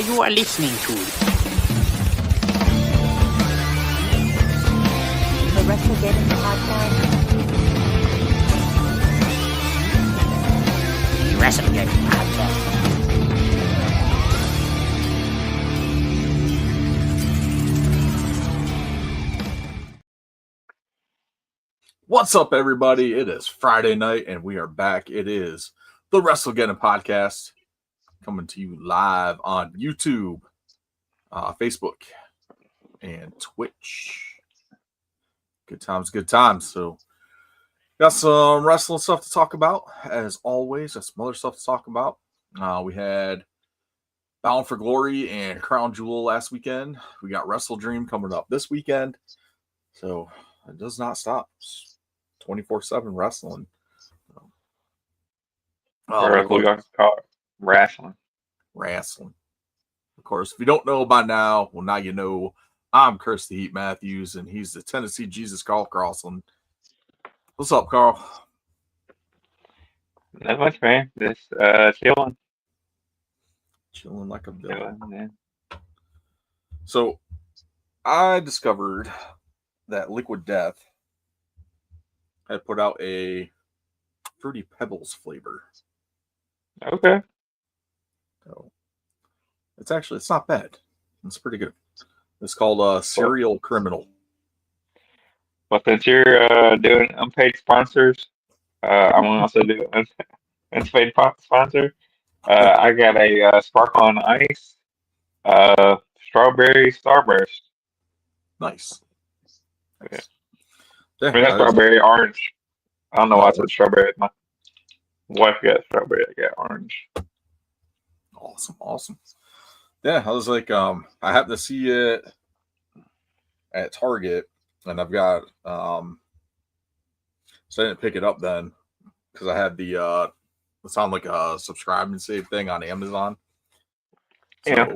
you are listening to the Wrestledream podcast. Wrestledream podcast. What's up, everybody? It is Friday night, and we are back. It is the Wrestledream podcast coming to you live on YouTube, Facebook, and Twitch. Good times, good times. So, got some wrestling stuff to talk about, as always. Got some other stuff to talk about. We had Bound for Glory and Crown Jewel last weekend. We got Wrestledream coming up this weekend. So, it does not stop. 24/7 wrestling. We got to call it wrestling. Wrestling. Of course, if you don't know by now, well, now you know. I'm Chris the Heat Matthews, and he's the Tennessee Jesus Carl Carlson. What's up, Carl? Not much, man. Just chilling. Chilling like a villain. Man. So, I discovered that Liquid Death had put out a Fruity Pebbles flavor. Okay. So it's not bad. It's pretty good. It's called Serial Criminal. Well, since you're doing unpaid sponsors, I'm gonna also do unpaid sponsor. I got a sparkling ice, strawberry starburst. Nice. Okay. Yeah, I mean, that's strawberry orange. I don't know why I said strawberry. My wife got strawberry. I got orange. Awesome. Yeah, I was like, I happened to see it at Target, and I've got, so I didn't pick it up then because I had the, it sounded like a subscribe and save thing on Amazon. So Yeah.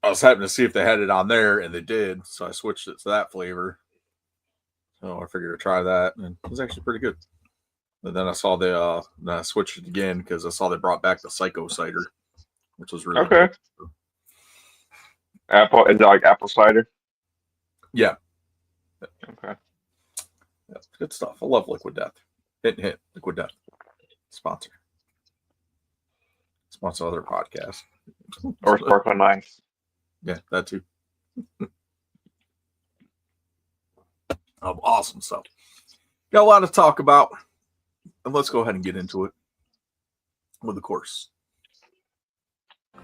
I was happening to see if they had it on there, and they did. So I switched it to that flavor. So I figured to try that, and it was actually pretty good. And then I saw then I switched it again because I saw they brought back the Psycho cider, which was really Okay. good. Apple, is it like apple cider? Yeah. Okay. Yeah, good stuff. I love Liquid Death. Hit Liquid Death. Sponsor other podcasts. Or sparkling ice. Yeah, that too. Awesome stuff. Got a lot to talk about. And let's go ahead and get into it. With, of course,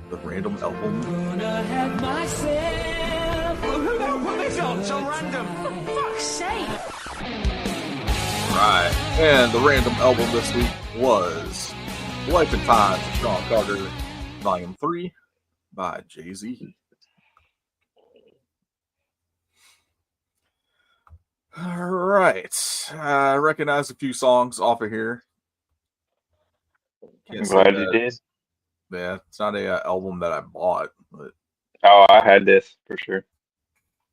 the random album. Gonna have myself. Who the hell put this on? So random. For fuck's sake. Right. And the random album this week was Life and Times of Sean Carter, Volume 3 by Jay-Z. All right. I recognize a few songs off of here. I'm glad you did. Yeah, it's not a album that I bought, but Oh, I had this for sure.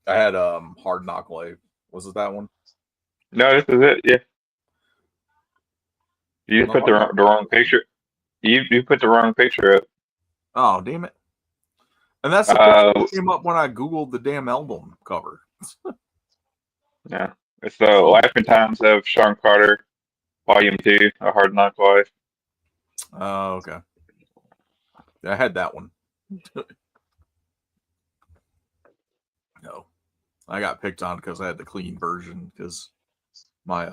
I had Hard Knock Life. Was it that one? No, this is it. Yeah. You No, put the wrong picture. You put the wrong picture up. Oh, damn it. And that's the first thing that came up when I Googled the damn album cover. Yeah. It's the Life and Times of Sean Carter, Volume 2, A Hard Knock Life. Oh, okay. Yeah, I had that one. No. I got picked on because I had the clean version because my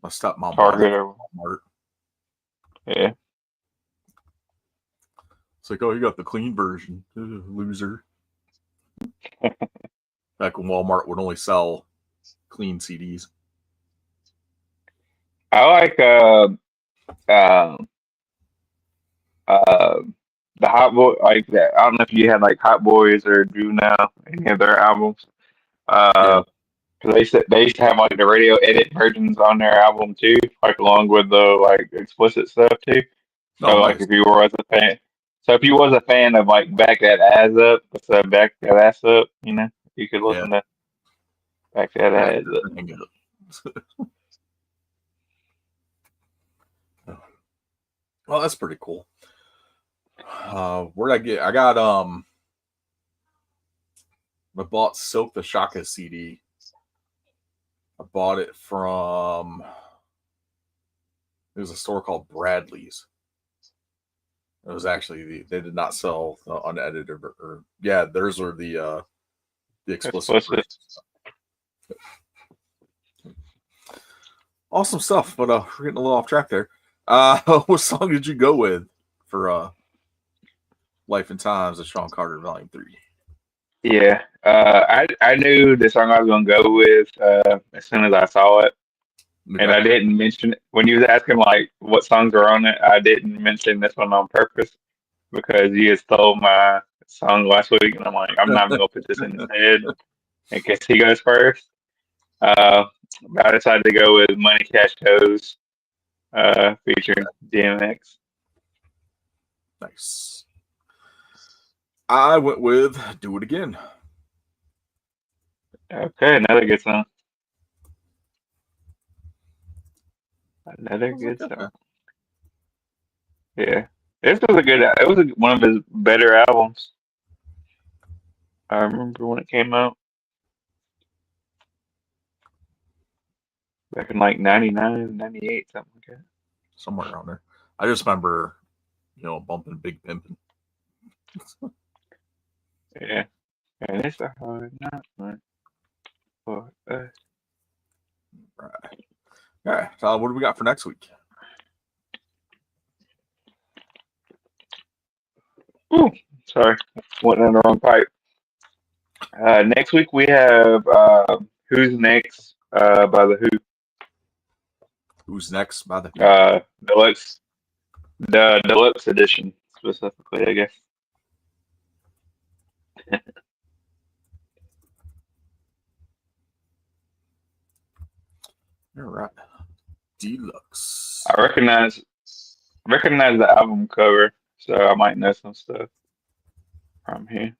stepmom Target bought it or at Walmart. yeah. It's like, oh, you got the clean version. Loser. Back when Walmart would only sell clean CDs. I like the Hot Boy, like that. I don't know if you had like Hot Boys or Drew Now, any of their albums. Yeah. Because they used to have like the radio edit versions on their album too, like along with the like explicit stuff too. So Oh, like nice. if you was a fan of like Back That Ass Up, what's that Back That Ass Up, you could listen to Back That Ass Up. Well, that's pretty cool. Where'd I get? I got I bought Silk the Shaka CD. I bought it from. It was a store called Bradley's. It was actually they did not sell unedited or yeah, theirs were the explicit versions. Awesome stuff, but we're getting a little off track there. What song did you go with for Life and Times of Sean Carter Volume 3? Yeah, I knew the song I was gonna go with as soon as I saw it, and I didn't mention it when you was asking like what songs are on it. I didn't mention this one on purpose because you had stole my song last week, and I'm like, I'm not even gonna put this in his head in case he goes first. But I decided to go with Money Cash Co's featuring DMX. Nice. I went with Do It Again. Okay, another good song. Another good song. Yeah, this was a good. It was one of his better albums. I remember when it came out back in like 99, 98, something like that. Somewhere around there. I just remember, bumping Big Pimpin'. Yeah, and it's a hard knock for us. Right. All right. So what do we got for next week? Ooh, sorry, went in the wrong pipe. Next week we have Who's Next by the Who. Who's Next by the Who? The deluxe edition specifically, I guess. All right. Deluxe. I recognize the album cover, so I might know some stuff from here.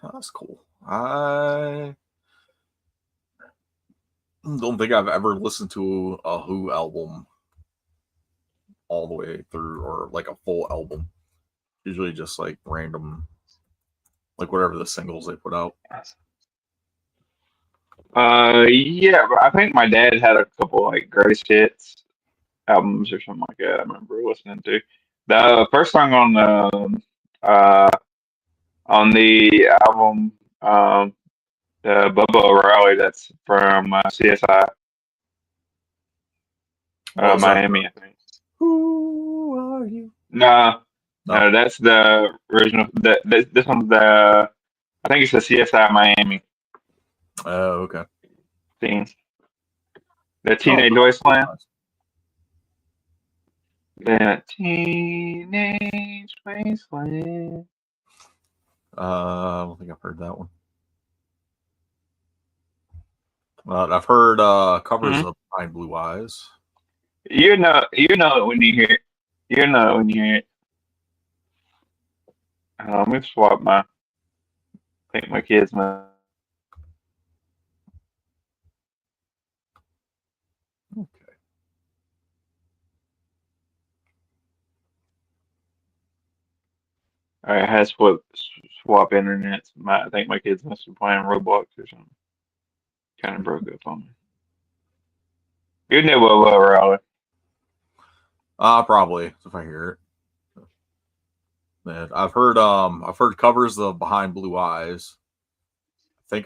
Oh, that's cool. I don't think I've ever listened to a Who album all the way through, or like a full album. Usually just like random, like whatever the singles they put out. Yeah, but I think my dad had a couple like greatest hits albums or something like that. I remember listening to the first song on the album, Bubba O'Reilly. That's from CSI Oh, Miami, I think. Who are you? No, No. that's the original. This one's the. I think it's the CSI Miami Oh, okay. theme. The Teenage Wasteland. The Teenage Wasteland. I don't think I've heard that one. I've heard covers of Behind Blue Eyes. You know it when you hear it. You know it when you hear it. Let me swap I think my kids might. Okay. I had swap internets. I think my kids must be playing Roblox or something. Kind of broke up on me. You know what, Raleigh? Probably if I hear it. Man, I've heard covers of Behind Blue Eyes. I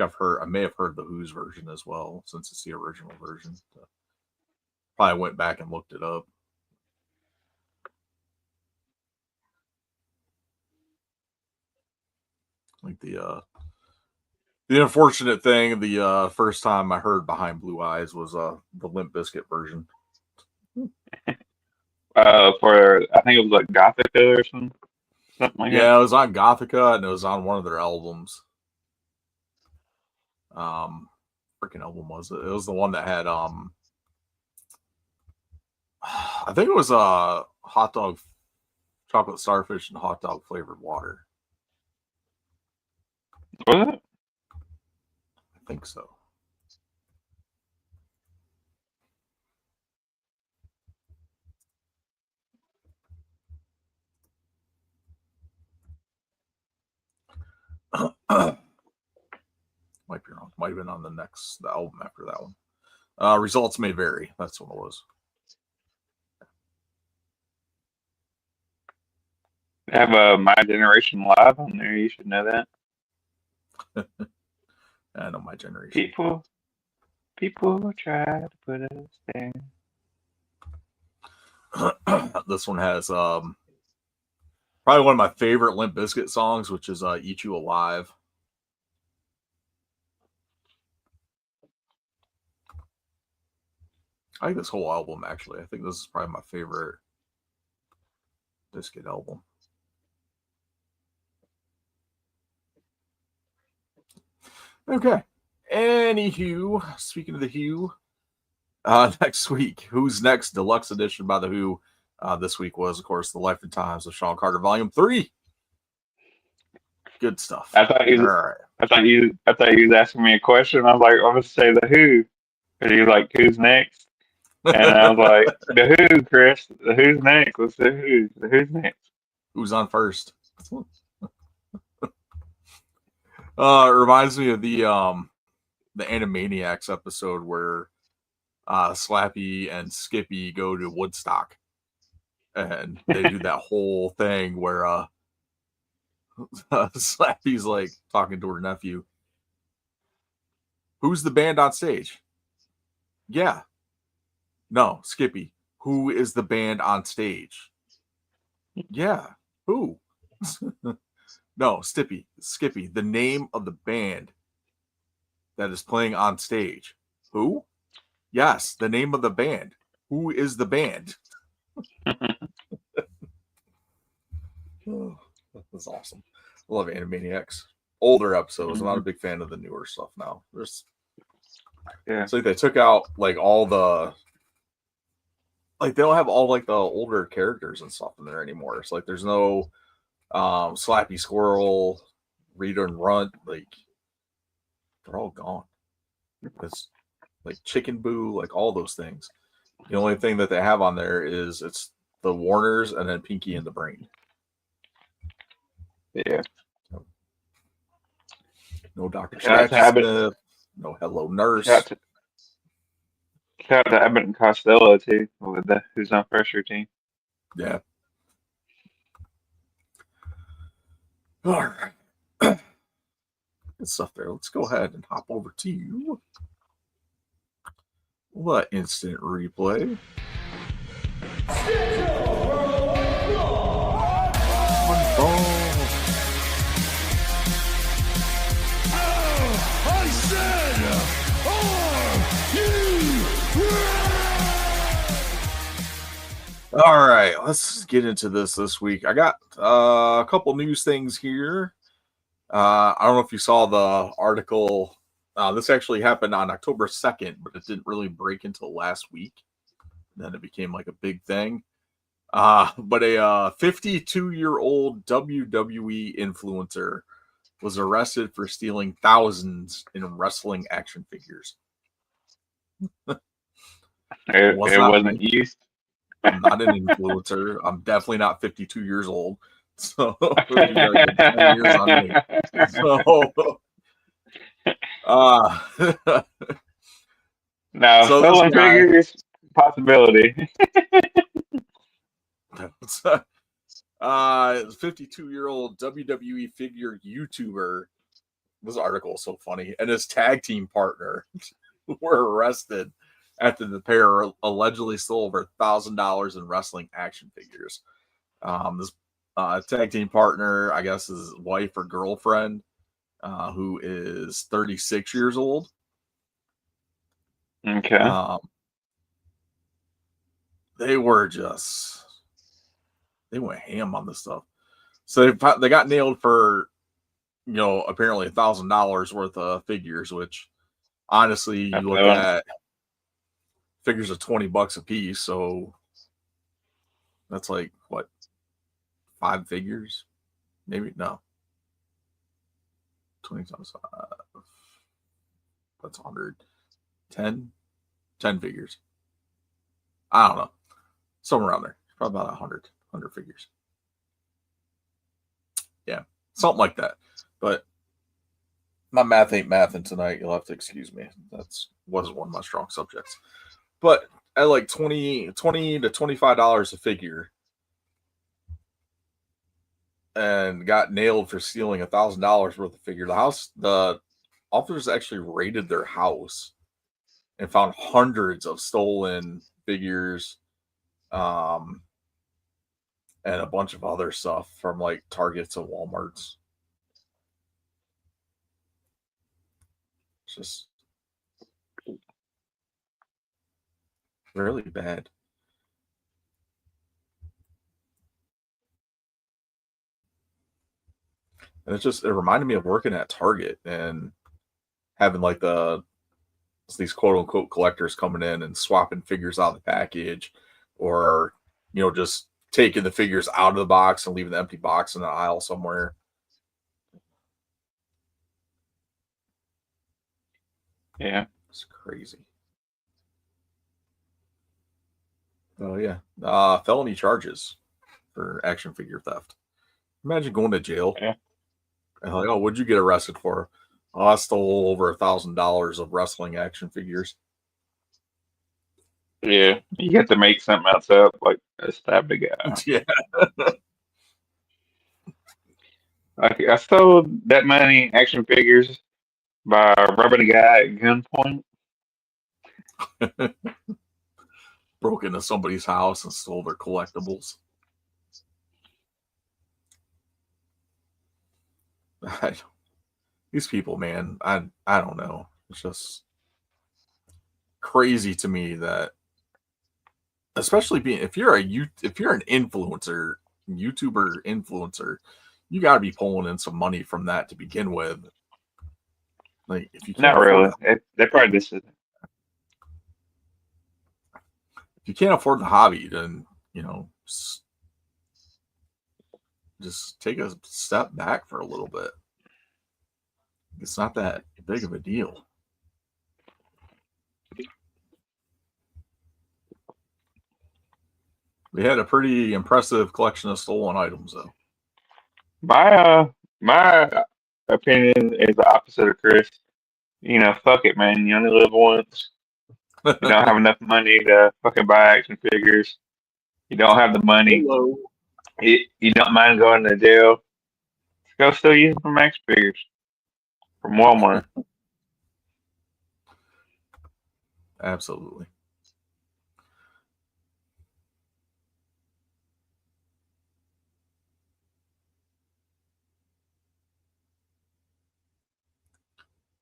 may have heard the Who's version as well, since it's the original version. So probably went back and looked it up. Like the unfortunate thing, the first time I heard Behind Blue Eyes was the Limp Bizkit version. For I think it was like Gothica or something like that. Yeah, it was on Gothica and it was on one of their albums. Freaking album was it? It was the one that had I think it was hot dog, chocolate starfish, and hot dog flavored water. Was it? I think so. Might be wrong. Might have been on the album after that one. Results may vary. That's what it was. They have My Generation Live on there. You should know that. I know My Generation. People try to put us there. This one has probably one of my favorite Limp Bizkit songs, which is Eat You Alive. I like this whole album, actually. I think this is probably my favorite Bizkit album. Okay. Anywho, speaking of the Who, next week, Who's Next Deluxe Edition by the Who. This week was, of course, The Life and Times of Sean Carter, Volume 3. Good stuff. I thought you was asking me a question. I was like, I'm gonna say the Who. And you like, who's next? And I was like, the Who, Chris. The Who's next? What's the Who? The Who's next? Who's on first? It reminds me of the Animaniacs episode where Slappy and Skippy go to Woodstock, and they do that whole thing where Slappy's like talking to her nephew. Who's the band on stage? Yeah. No, Skippy. Who is the band on stage? Yeah. Who? No, Skippy. The name of the band that is playing on stage. Who? Yes, the name of the band. Who is the band? Oh, that was awesome. I love Animaniacs. Older episodes. I'm not a big fan of the newer stuff now. It's like they took out like all the they don't have all like the older characters and stuff in there anymore. It's like there's no Slappy Squirrel, Rita and Runt, like they're all gone. It's like Chicken Boo, like all those things. The only thing that they have on there is it's the Warners and then Pinky and the Brain. Yeah. No Dr. Smith, no Hello Nurse. Shout out to Abbott and Costello too, with the Who's on Pressure team. Yeah. All right. Good stuff there. Let's go ahead and hop over to you. What instant replay? I said, All right, let's get into this week. I got a couple news things here. I don't know if you saw the article. This actually happened on October 2nd, but it didn't really break until last week. Then it became like a big thing. But a 52-year-old WWE influencer was arrested for stealing thousands in wrestling action figures. It wasn't used. I'm not an influencer. I'm definitely not 52 years old. So, you gotta get 10 years on me. No, so stolen figures, possibility. 52-year-old WWE figure YouTuber. This article is so funny. And his tag team partner were arrested after the pair allegedly stole over $1,000 in wrestling action figures. This tag team partner, I guess, is his wife or girlfriend, who is 36 years old. Okay. They went ham on this stuff. So they got nailed for, apparently $1,000 worth of figures, which honestly, you look at figures of $20 a piece. So that's like what, 5 figures? Maybe no. 20 times 5. That's 100. 10 figures. I don't know. Somewhere around there. Probably about 100 figures. Yeah. Something like that. But My math ain't mathing tonight. You'll have to excuse me. That's wasn't one of my strong subjects. But at like $20 to $25 a figure, and got nailed for stealing $1,000 worth of figure. The officers actually raided their house and found hundreds of stolen figures, and a bunch of other stuff from like Targets and Walmarts. It's just really bad. And it reminded me of working at Target and having like these quote unquote collectors coming in and swapping figures out of the package, or just taking the figures out of the box and leaving the empty box in the aisle somewhere. Yeah, it's crazy. Oh yeah, felony charges for action figure theft. Imagine going to jail. Yeah. And like, oh, what'd you get arrested for? Oh, I stole over $1,000 of wrestling action figures. Yeah, you have to make something else up, like I stabbed a guy. Yeah. I stole that many action figures by robbing a guy at gunpoint. Broke into somebody's house and stole their collectibles. These people, man, I don't know. It's just crazy to me that, especially if you're an influencer, YouTuber influencer, you got to be pulling in some money from that to begin with. Like, if you can't Not really, they probably just. If you can't afford the hobby, then just take a step back for a little bit. It's not that big of a deal. We had a pretty impressive collection of stolen items, though. My opinion is the opposite of Chris. Fuck it, man. You only live once. You don't have enough money to fucking buy action figures. You don't have the money. You don't mind going to jail. Go still use some action figures from Walmart. Absolutely.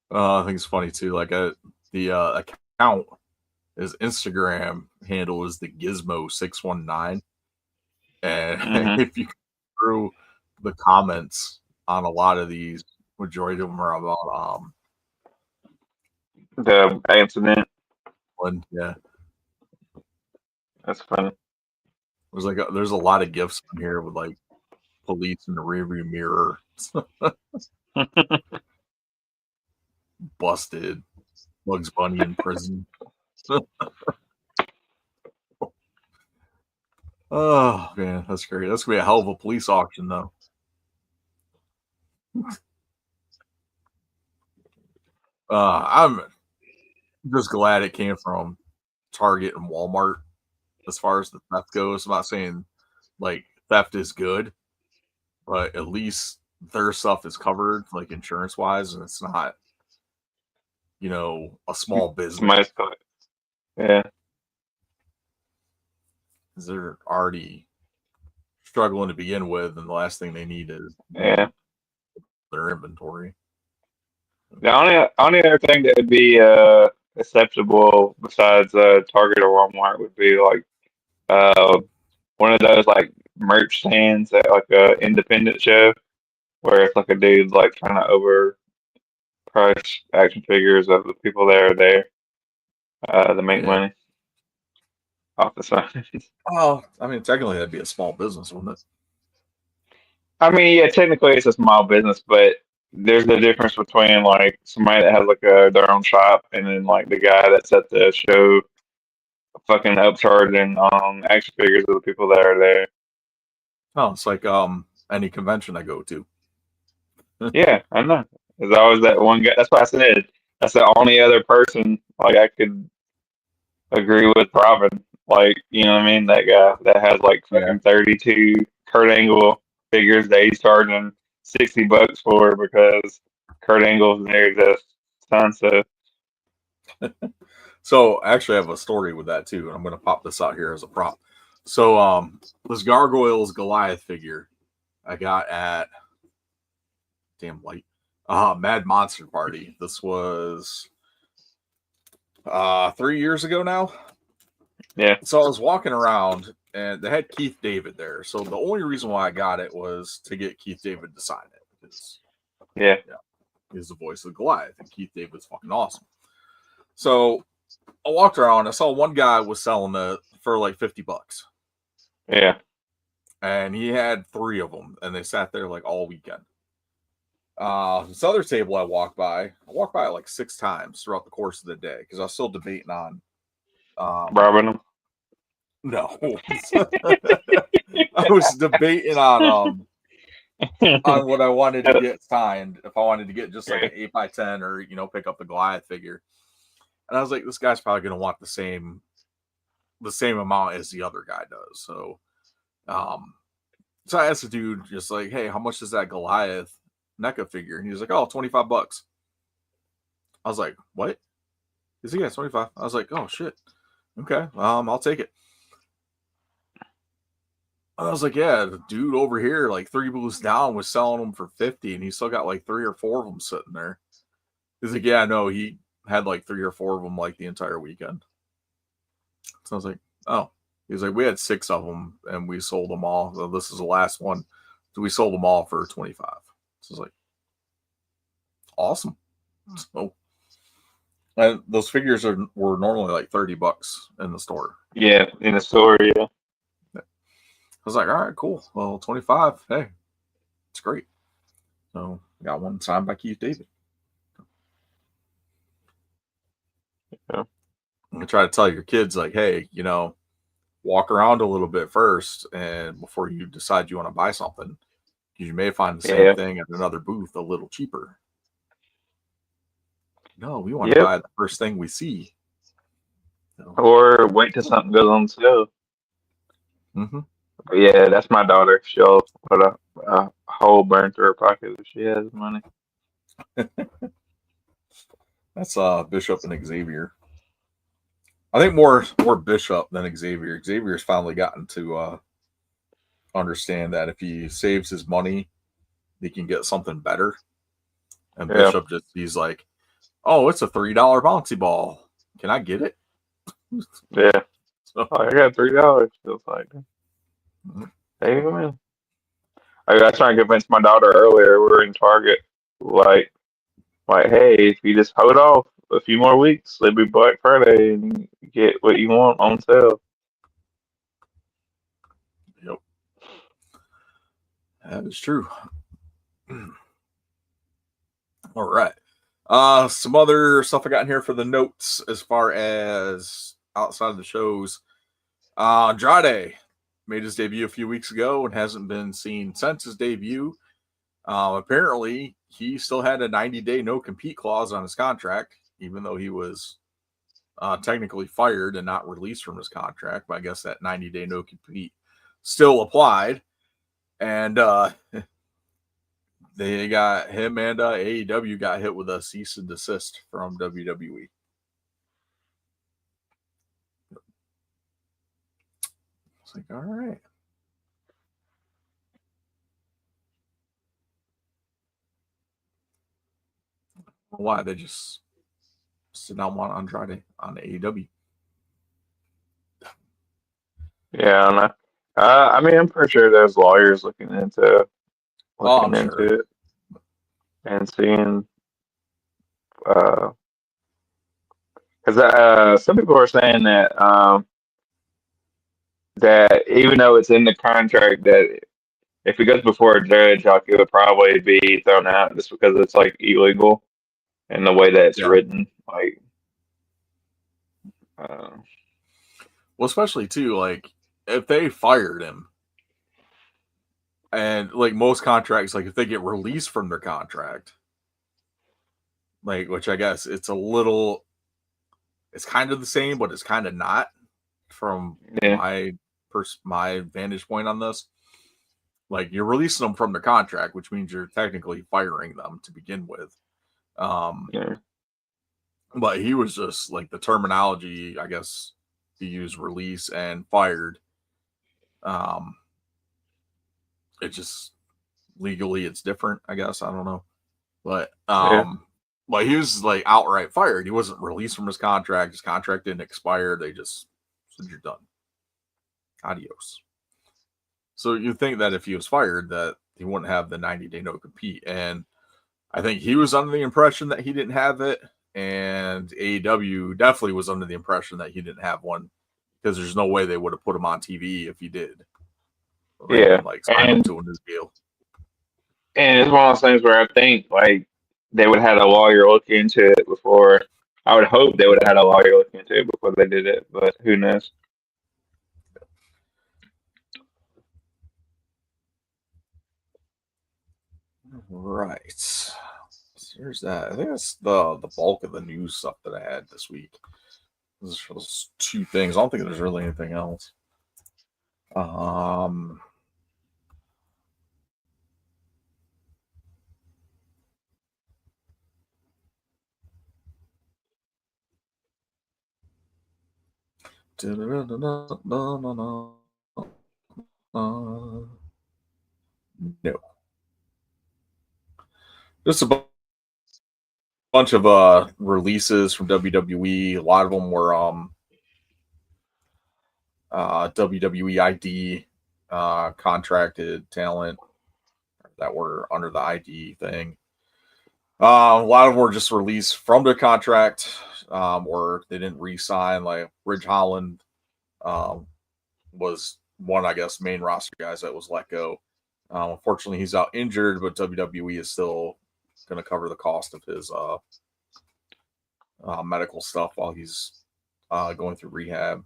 I think it's funny too. Like the account, his Instagram handle is the Gizmo619, and if you go through the comments on a lot of these, majority of them are about the incident. Yeah, that's funny. There's a lot of gifts in here with like police in the rearview mirror. Busted. Bugs Bunny in prison. Oh man, that's great. That's gonna be a hell of a police auction, though. I'm just glad it came from Target and Walmart as far as the theft goes. I'm not saying like theft is good, but at least their stuff is covered, like insurance wise, and it's not a small business. Yeah. Because they're already struggling to begin with, and the last thing they need is their inventory. The only other thing that would be acceptable besides Target or Walmart would be like one of those like merch stands at like a independent show where it's like a dude like trying to overprice action figures of the people that are there to make money off the side. Oh, I mean, technically that'd be a small business, wouldn't it? I mean, yeah, technically it's a small business, but there's the difference between like somebody that has like their own shop and then like the guy that's at the show fucking upcharging action figures of the people that are there. Oh, it's like any convention I go to. Yeah, I know. There's always that one guy. That's why I said that's the only other person like I could agree with Robin. Like, you know what I mean? That guy that has like Yeah. fucking 32 Kurt Angle figures that he's charging $60 for because Kurt Angle's there to son. So So actually I have a story with that too, and I'm gonna pop this out here as a prop. So this Gargoyles Goliath figure I got at damn light. Mad Monster Party. This was 3 years ago now. yeah. So I was walking around and they had Keith David there. So the only reason why I got it was to get Keith David to sign it. Because Yeah. he's the voice of Goliath, and Keith David's fucking awesome. So I walked around, I saw one guy was selling it for like $50. Yeah. And he had 3 of them, and they sat there like all weekend. This other table I walked by it like 6 times throughout the course of the day because I was still debating on Robbing him. no. I was debating on what I wanted to get signed, if I wanted to get just like an 8x10 or pick up the Goliath figure. And I was like, this guy's probably gonna want the same amount as the other guy does. So so I asked the dude just like, hey, how much is that Goliath NECA figure? And he was like, oh, $25. I was like, what? He's like, yeah, 25. I was like, oh shit. Okay, I'll take it. I was like, yeah, the dude over here, like 3 booths down, was selling them for $50, and he still got like 3 or 4 of them sitting there. He's like, yeah, no, he had like 3 or 4 of them like the entire weekend. So I was like, oh. He was like, we had 6 of them, and we sold them all. So this is the last one. So we sold them all for 25. So I was like, awesome. So, and those figures were normally like $30 in the store. Yeah, in the store, yeah. I was like, all right, cool. Well, 25. Hey, it's great. So I got one signed by Keith David. Yeah. And try to tell your kids, like, hey, walk around a little bit first, and before you decide you want to buy something, you may find the same thing at another booth a little cheaper. No, we want to buy the first thing we see. Or wait till something goes on sale. Mm-hmm. Yeah, that's my daughter. She'll put a hole burn through her pocket if she has money. That's Bishop and Xavier. I think more Bishop than Xavier. Xavier's finally gotten to understand that if he saves his money, he can get something better. And Bishop he's like, oh, it's a $3 bouncy ball. Can I get it? Yeah. So, I got $3. Feels like. Hey, man. I was trying to convince my daughter earlier. We were in Target. Like, hey, if you just hold off a few more weeks, it'll be Black Friday and get what you want on sale. Yep. That is true. All right. Some other stuff I got in here for the notes as far as outside of the shows. Andrade made his debut a few weeks ago and hasn't been seen since his debut. Apparently, he still had a 90-day no-compete clause on his contract, even though he was technically fired and not released from his contract. But I guess that 90-day no-compete still applied. And they got him, and AEW got hit with a cease and desist from WWE. It's like, all right. Why? They just did not want Andrade on AEW. Yeah, I don't know. I mean, I'm pretty sure there's lawyers looking into Sure. it and seeing. Because some people are saying that that even though it's in the contract that if it goes before a judge, like it would probably be thrown out just because it's like illegal in the way that it's written. Like, well, especially too, like if they fired him, and like most contracts, like if they get released from their contract, like, which I guess it's kind of the same, but it's kind of not from Yeah. my vantage point on this. Like, you're releasing them from their contract, which means you're technically firing them to begin with. Yeah. But he was just like the terminology, I guess he used release and fired. It just legally it's different, I guess. I don't know. But Yeah. but he was like outright fired. He wasn't released from his contract. His contract didn't expire. They just said you're done. Adios. So you think that if he was fired, that he wouldn't have the 90-day no compete. And I think he was under the impression that he didn't have it. And AEW definitely was under the impression that he didn't have one, because there's no way they would have put him on TV if he did. They Yeah. didn't like sign him to a new deal. And it's one of those things where I think like they would have had a lawyer look into it before. I would hope they would have had a lawyer look into it before they did it, but who knows? Right. So here's that. I think that's the bulk of the news stuff that I had this week. Those two things. I don't think there's really anything else. No. Just a bunch of releases from WWE. A lot of them were WWE ID contracted talent that were under the ID thing. A lot of them were just released from their contract, or they didn't re-sign. Like Ridge Holland was one, I guess, main roster guys that was let go. Unfortunately, he's out injured, but WWE is still going to cover the cost of his medical stuff while he's going through rehab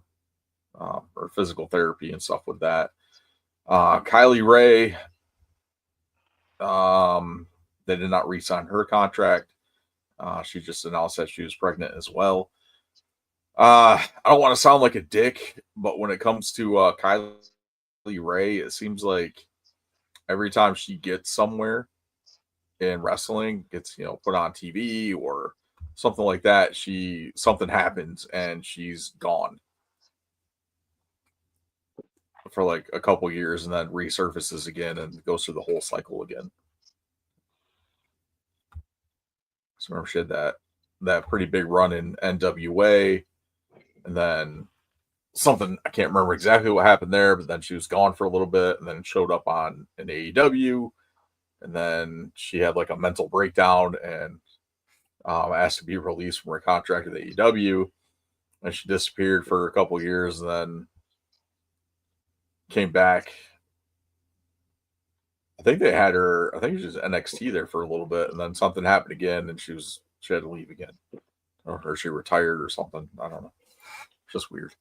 or physical therapy and stuff with that. Kylie Ray, they did not re-sign her contract. She just announced that she was pregnant as well. I don't want to sound like a dick, but when it comes to Kylie Ray, it seems like every time she gets somewhere in wrestling, gets put on TV or something like that, something happens and she's gone for like a couple years and then resurfaces again and goes through the whole cycle again. So remember, she had that pretty big run in NWA, and then something, I can't remember exactly what happened there, but then she was gone for a little bit and then showed up on an AEW, and then she had like a mental breakdown and asked to be released from her contract at AEW, and she disappeared for a couple years and then came back. I think she was NXT there for a little bit, and then something happened again and she had to leave again, or she retired or something. I don't know. It's just weird.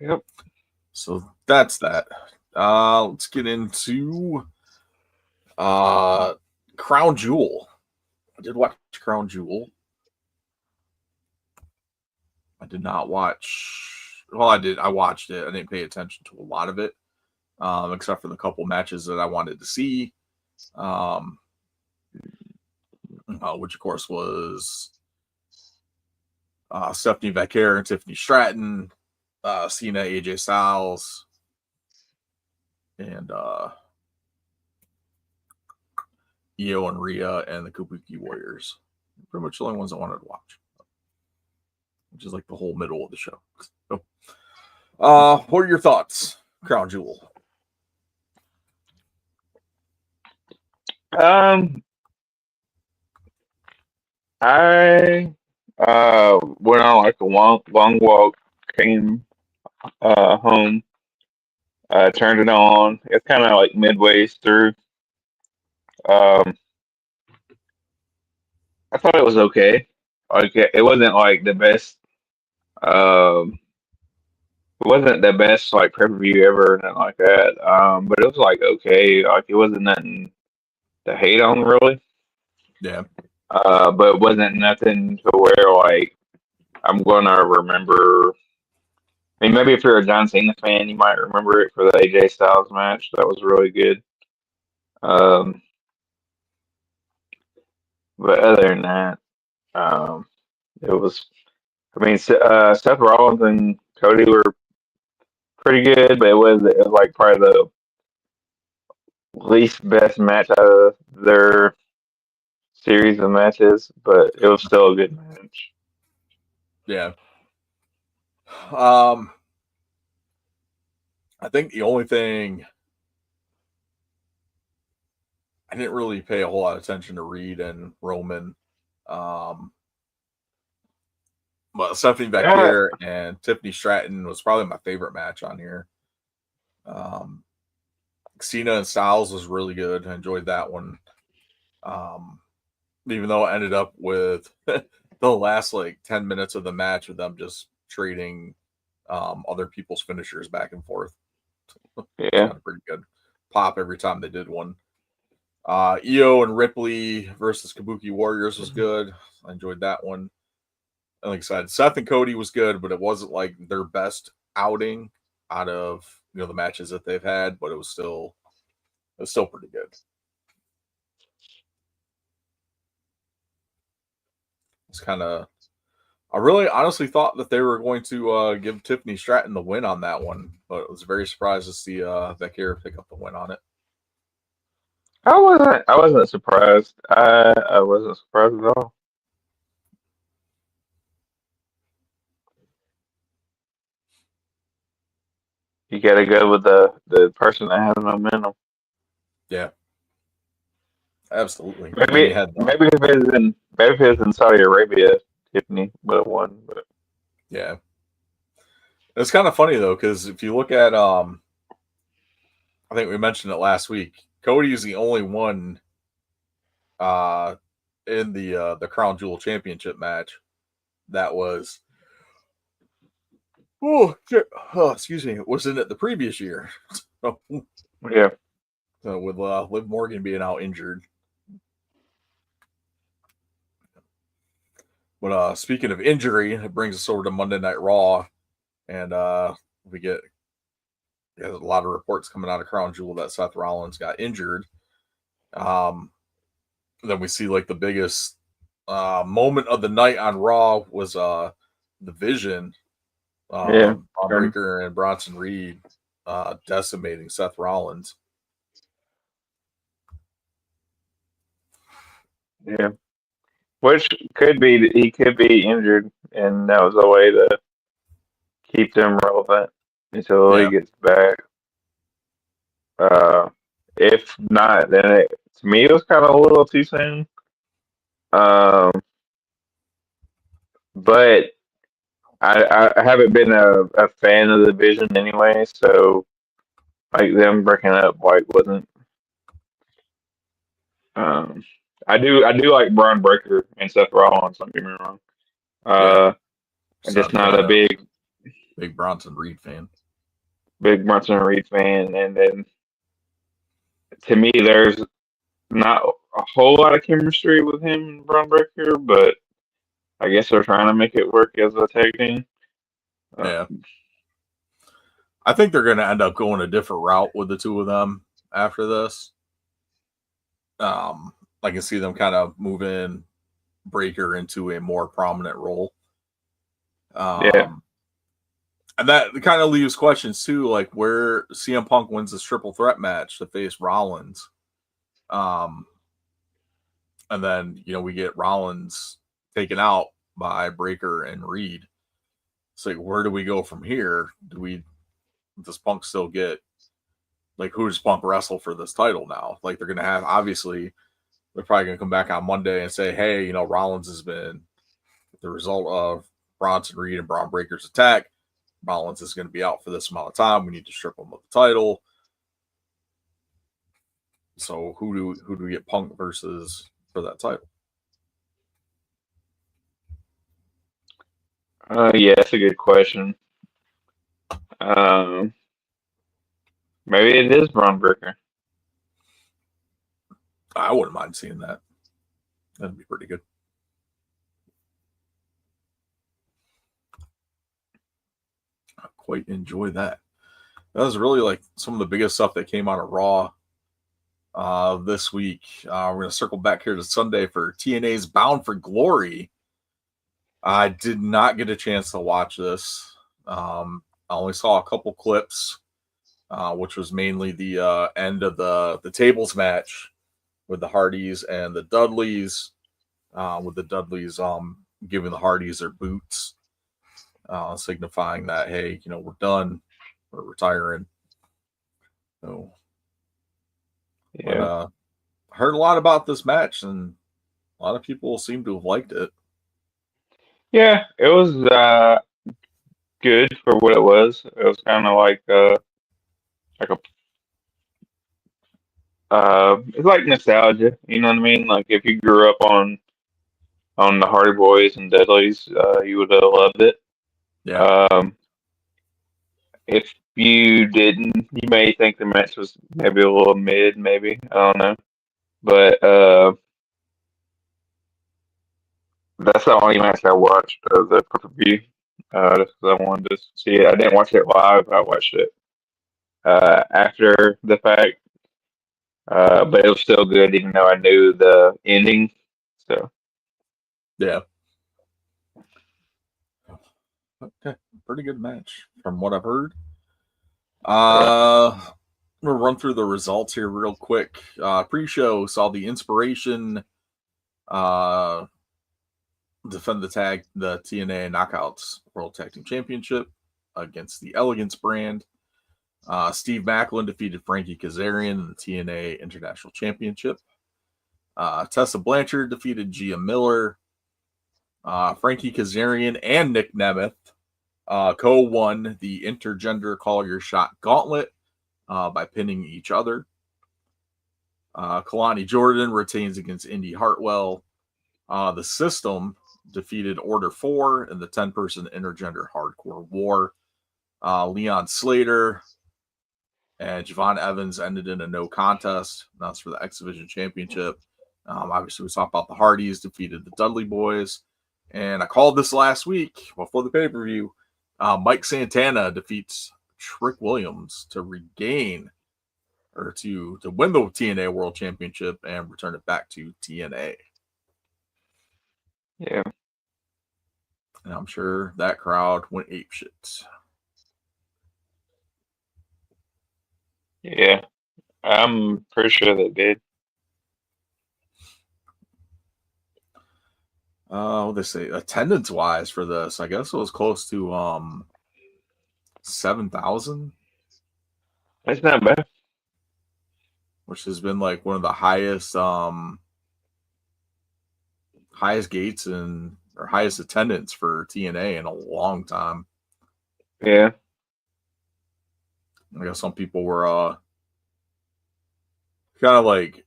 Yep. So that's that. Let's get into Crown Jewel. I did watch Crown Jewel. I did not watch. Well, I did. I watched it. I didn't pay attention to a lot of it, except for the couple matches that I wanted to see, which of course was Stephanie Becker and Tiffany Stratton, Cena, AJ Styles, and Io and Rhea and the Kabuki Warriors. Pretty much the only ones I wanted to watch, which is like the whole middle of the show. So, what are your thoughts, Crown Jewel? I went on like a long walk, came home, turned it on. It's kind of like midway through. Um, I thought it was okay. Like it wasn't like the best. wasn't the best like pay-per-view ever, nothing like that. But it was like okay, like it wasn't nothing to hate on really. Yeah. But it wasn't nothing to where like I'm gonna remember. I mean, maybe if you're a John Cena fan, you might remember it for the AJ Styles match. That was really good. Um, but other than that, um, it was. I mean, Seth Rollins and Cody were pretty good, but it was like probably the least best match out of their series of matches. But it was still a good match. Yeah. I think the only thing I didn't really pay a whole lot of attention to Reed and Roman. But Stephanie Yeah, Becker and Tiffany Stratton was probably my favorite match on here. Cena and Styles was really good. I enjoyed that one. Even though it ended up with the last like 10 minutes of the match with them just trading other people's finishers back and forth. It's yeah, kind of pretty good. Pop every time they did one. Io and Ripley versus Kabuki Warriors was good. I enjoyed that one. And like I said, Seth and Cody was good, but it wasn't like their best outing out of the matches that they've had, but it was still pretty good. It's kind of I really honestly thought that they were going to give Tiffany Stratton the win on that one, but I was very surprised to see Becker pick up the win on it. I wasn't surprised. I wasn't surprised at all. You got to go with the person that has momentum. Yeah, absolutely. And then you Maybe had maybe if it's in Saudi Arabia, Tiffany would have won. But yeah. It's kind of funny though, because if you look at I think we mentioned it last week. Cody is the only one in the Crown Jewel Championship match that was excuse me, was in it the previous year. yeah, With Liv Morgan being out injured. But speaking of injury, it brings us over to Monday Night Raw, and we get a lot of reports coming out of Crown Jewel that Seth Rollins got injured. Then we see like the biggest moment of the night on Raw was the Vision, yeah, Braun Breaker and Bronson Reed decimating Seth Rollins. yeah. Which could be that he could be injured, and that was a way to keep them relevant until he Yeah, gets back. Uh, if not, then to me it was kind of a little too soon. Um, but I haven't been a fan of the Vision anyway, so like them breaking up like wasn't. Um, I do like Braun Breaker and Seth Rollins. Don't get me wrong. yeah. I'm Just not just a not fan a of big Bronson Reed fan. Bronson Reed fan, and then to me, there's not a whole lot of chemistry with him and Braun Breaker, but I guess they're trying to make it work as a tag team. Uh, Yeah. I think they're going to end up going a different route with the two of them after this. I can see them kind of moving Breaker into a more prominent role. yeah, And that kind of leaves questions too, like where CM Punk wins this triple threat match to face Rollins. And then, we get Rollins taken out by Breaker and Reed. It's like, where do we go from here? Does Punk still get, like, who does Punk wrestle for this title now? Like, they're going to have, obviously, they're probably going to come back on Monday and say, hey, Rollins has been the result of Bronson Reed and Braun Breaker's attack. Rollins is going to be out for this amount of time. We need to strip him of the title. So who do we get Punk versus for that title? yeah, that's a good question. Um, maybe it is Braun Breaker. I wouldn't mind seeing that. That'd be pretty good. I quite enjoy that. That was really like some of the biggest stuff that came out of Raw this week. We're going to circle back here to Sunday for TNA's Bound for Glory. I did not get a chance to watch this. I only saw a couple clips, which was mainly the end of the tables match with the Hardys and the Dudleys, with the Dudleys giving the Hardys their boots, signifying that, hey, we're done, we're retiring. So, Yeah. but I heard a lot about this match, and a lot of people seem to have liked it. Yeah, it was good for what it was. It was kind of like a it's like nostalgia. You know what I mean? Like if you grew up on the Hardy Boys and Dudleys, you would have loved it. Yeah. If you didn't, you may think the match was maybe a little mid, maybe. I don't know. But that's the only match I watched of the pay-per-view. Just 'cause I wanted to see it. I didn't watch it live. I watched it after the fact. But it was still good, even though I knew the ending. So Yeah. Okay. Pretty good match from what I've heard. We'll run through the results here real quick. Pre-show saw the Inspiration defend the TNA Knockouts World Tag Team Championship against the Elegance brand. Steve Macklin defeated Frankie Kazarian in the TNA International Championship. Tessa Blanchard defeated Gia Miller. Frankie Kazarian and Nick Nemeth co-won the Intergender Call Your Shot Gauntlet by pinning each other. Kalani Jordan retains against Indy Hartwell. The System defeated Order 4 in the 10-person Intergender Hardcore War. Leon Slater and Javon Evans ended in a no contest. That's for the X Division Championship. Obviously, we talked about the Hardys defeated the Dudley Boys. And I called this last week before the pay-per-view. Mike Santana defeats Trick Williams to regain or to win the TNA World Championship and return it back to TNA. yeah, And I'm sure that crowd went apeshit. yeah, I'm pretty sure they did. What they say attendance wise for this, I guess it was close to 7,000, That's not bad. which has been like one of the highest gates and or highest attendance for TNA in a long time. Yeah, I guess some people were kind of like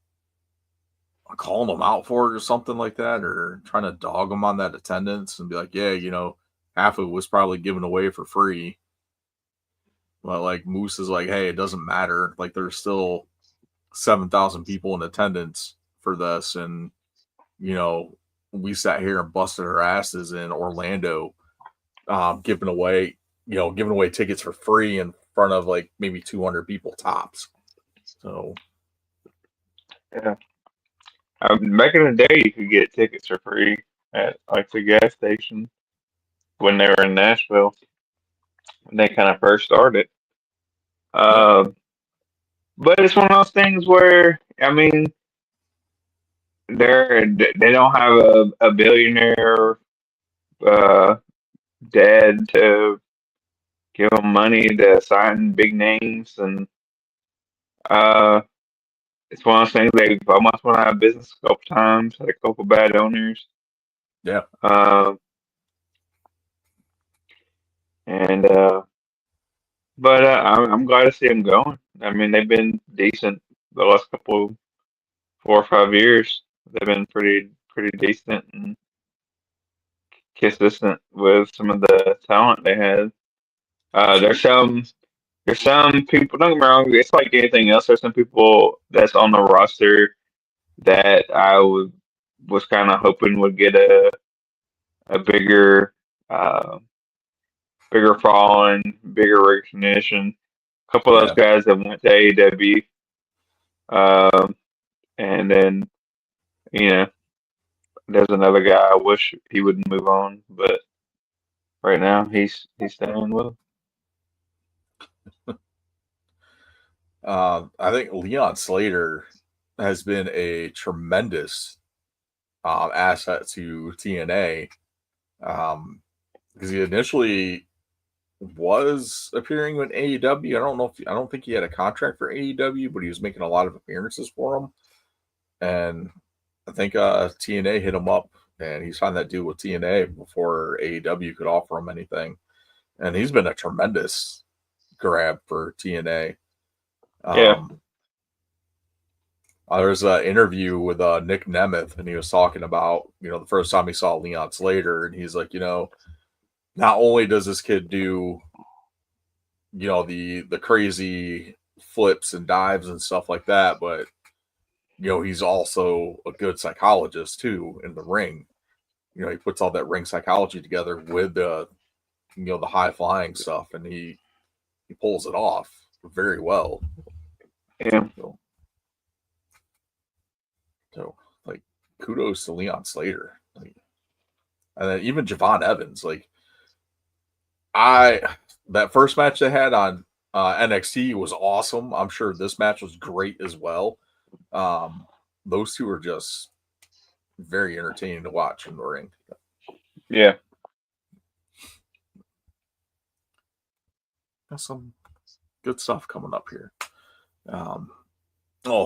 calling them out for it or something like that, or trying to dog them on that attendance and be like, yeah, half of it was probably given away for free. But like Moose is like, hey, it doesn't matter. Like there's still 7,000 people in attendance for this, and we sat here and busted our asses in Orlando, giving away tickets for free in front of like maybe 200 people tops. So yeah. Back in the day, you could get tickets for free at like the gas station when they were in Nashville when they kind of first started. But it's one of those things where I mean, they don't have a billionaire dad to give them money to sign big names, and it's one of those things they almost went out of business a couple times, had a couple bad owners. yeah, And but I'm glad to see them going. I mean, they've been decent the last couple 4 or 5 years. They've been pretty decent and consistent with some of the talent they had. There's some people. Don't get me wrong. It's like anything else. There's some people that's on the roster that was kind of hoping would get a uh, bigger following, bigger recognition. A couple of those Yeah. guys that went to AEW, and then you know, there's another guy. I wish he wouldn't move on, but right now he's staying with him. I think Leon Slater has been a tremendous asset to TNA because he initially was appearing in AEW. I don't think he had a contract for AEW, but he was making a lot of appearances for them. And I think TNA hit him up, and he signed that deal with TNA before AEW could offer him anything. And he's been a tremendous grab for TNA. Yeah. There was an interview with Nick Nemeth, and he was talking about, the first time he saw Leon Slater, and he's like, not only does this kid do, the crazy flips and dives and stuff like that, but, he's also a good psychologist too in the ring. He puts all that ring psychology together with the high flying stuff, and he pulls it off very well. Yeah. So, like, kudos to Leon Slater. And then even Javon Evans, that first match they had on NXT was awesome. I'm sure this match was great as well. Those two are just very entertaining to watch in the ring. Yeah. Got some good stuff coming up here.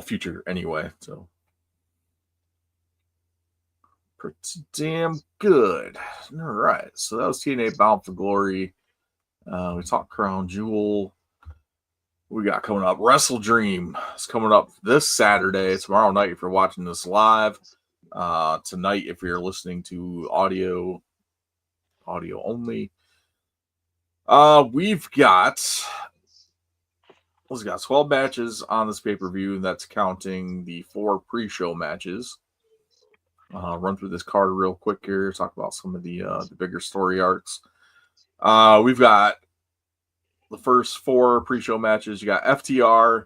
Future anyway. So pretty damn good. All right. So that was TNA Bound for Glory. We talked Crown Jewel. We got coming up Wrestledream. It's coming up this Saturday. Tomorrow night if you're watching this live. Tonight if you're listening to audio only. We've got 12 matches on this pay-per-view, and that's counting the 4 pre-show matches. Run through this card real quick here, talk about some of the bigger story arcs. We've got the first 4 pre-show matches. You got FTR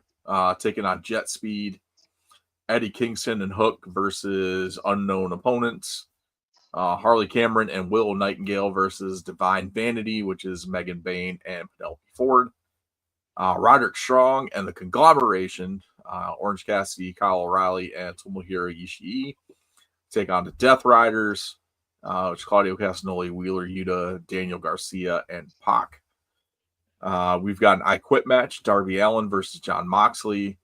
taking on Jet Speed, Eddie Kingston and Hook versus unknown opponents. Harley Cameron and Will Nightingale versus Divine Vanity, which is Megan Bayne and Penelope Ford. Roderick Strong and the Conglomeration, Orange Cassidy, Kyle O'Reilly, and Tomohiro Ishii take on the Death Riders, which is Claudio Castagnoli, Wheeler Yuta, Daniel Garcia, and Pac. We've got an I Quit match, Darby Allin versus John Moxley.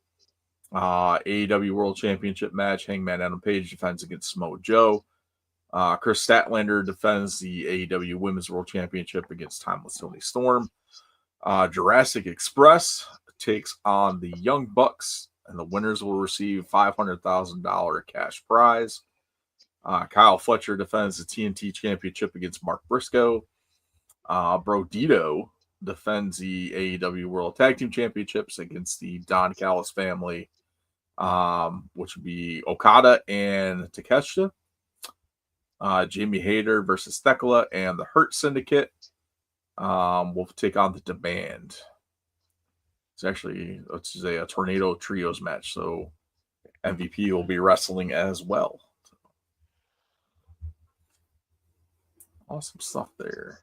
AEW World Championship match, Hangman Adam Page defends against Samoa Joe. Chris Statlander defends the AEW Women's World Championship against Timeless Toni Storm. Jurassic Express takes on the Young Bucks, and the winners will receive $500,000 cash prize. Kyle Fletcher defends the TNT Championship against Mark Briscoe. Brodito defends the AEW World Tag Team Championships against the Don Callis family, which would be Okada and Takeshita. Jamie Hayter versus Thekla and the Hurt Syndicate will take on the Demand. It's a Tornado Trios match, so MVP will be wrestling as well. Awesome stuff there.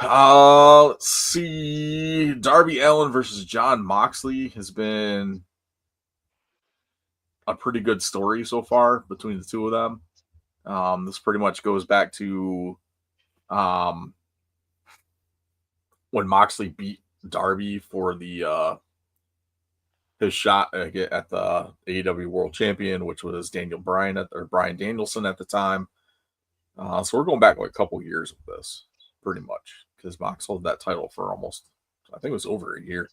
Let's see. Darby Allin versus John Moxley has been a pretty good story so far between the two of them. This pretty much goes back to when Moxley beat Darby for the his shot at the AEW World Champion, which was Brian Danielson at the time. So we're going back like a couple years with this, pretty much, because Mox held that title for almost, I think it was over a year.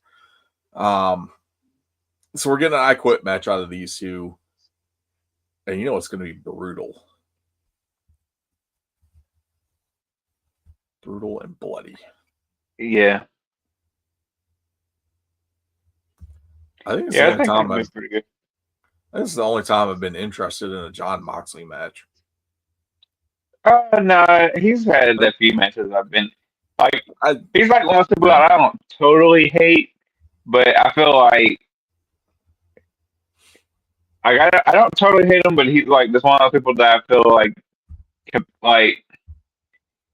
So we're getting an I Quit match out of these two, and it's going to be brutal. Brutal and bloody. Yeah. I think it's the Yeah, I only think time that'd be pretty good. this is the only time I've been interested in a John Moxley match. No, he's had a few matches I've been like. I He's like one of those people yeah, that I don't totally hate, but I feel like I don't totally hate him, but he's like this one of those people that I feel like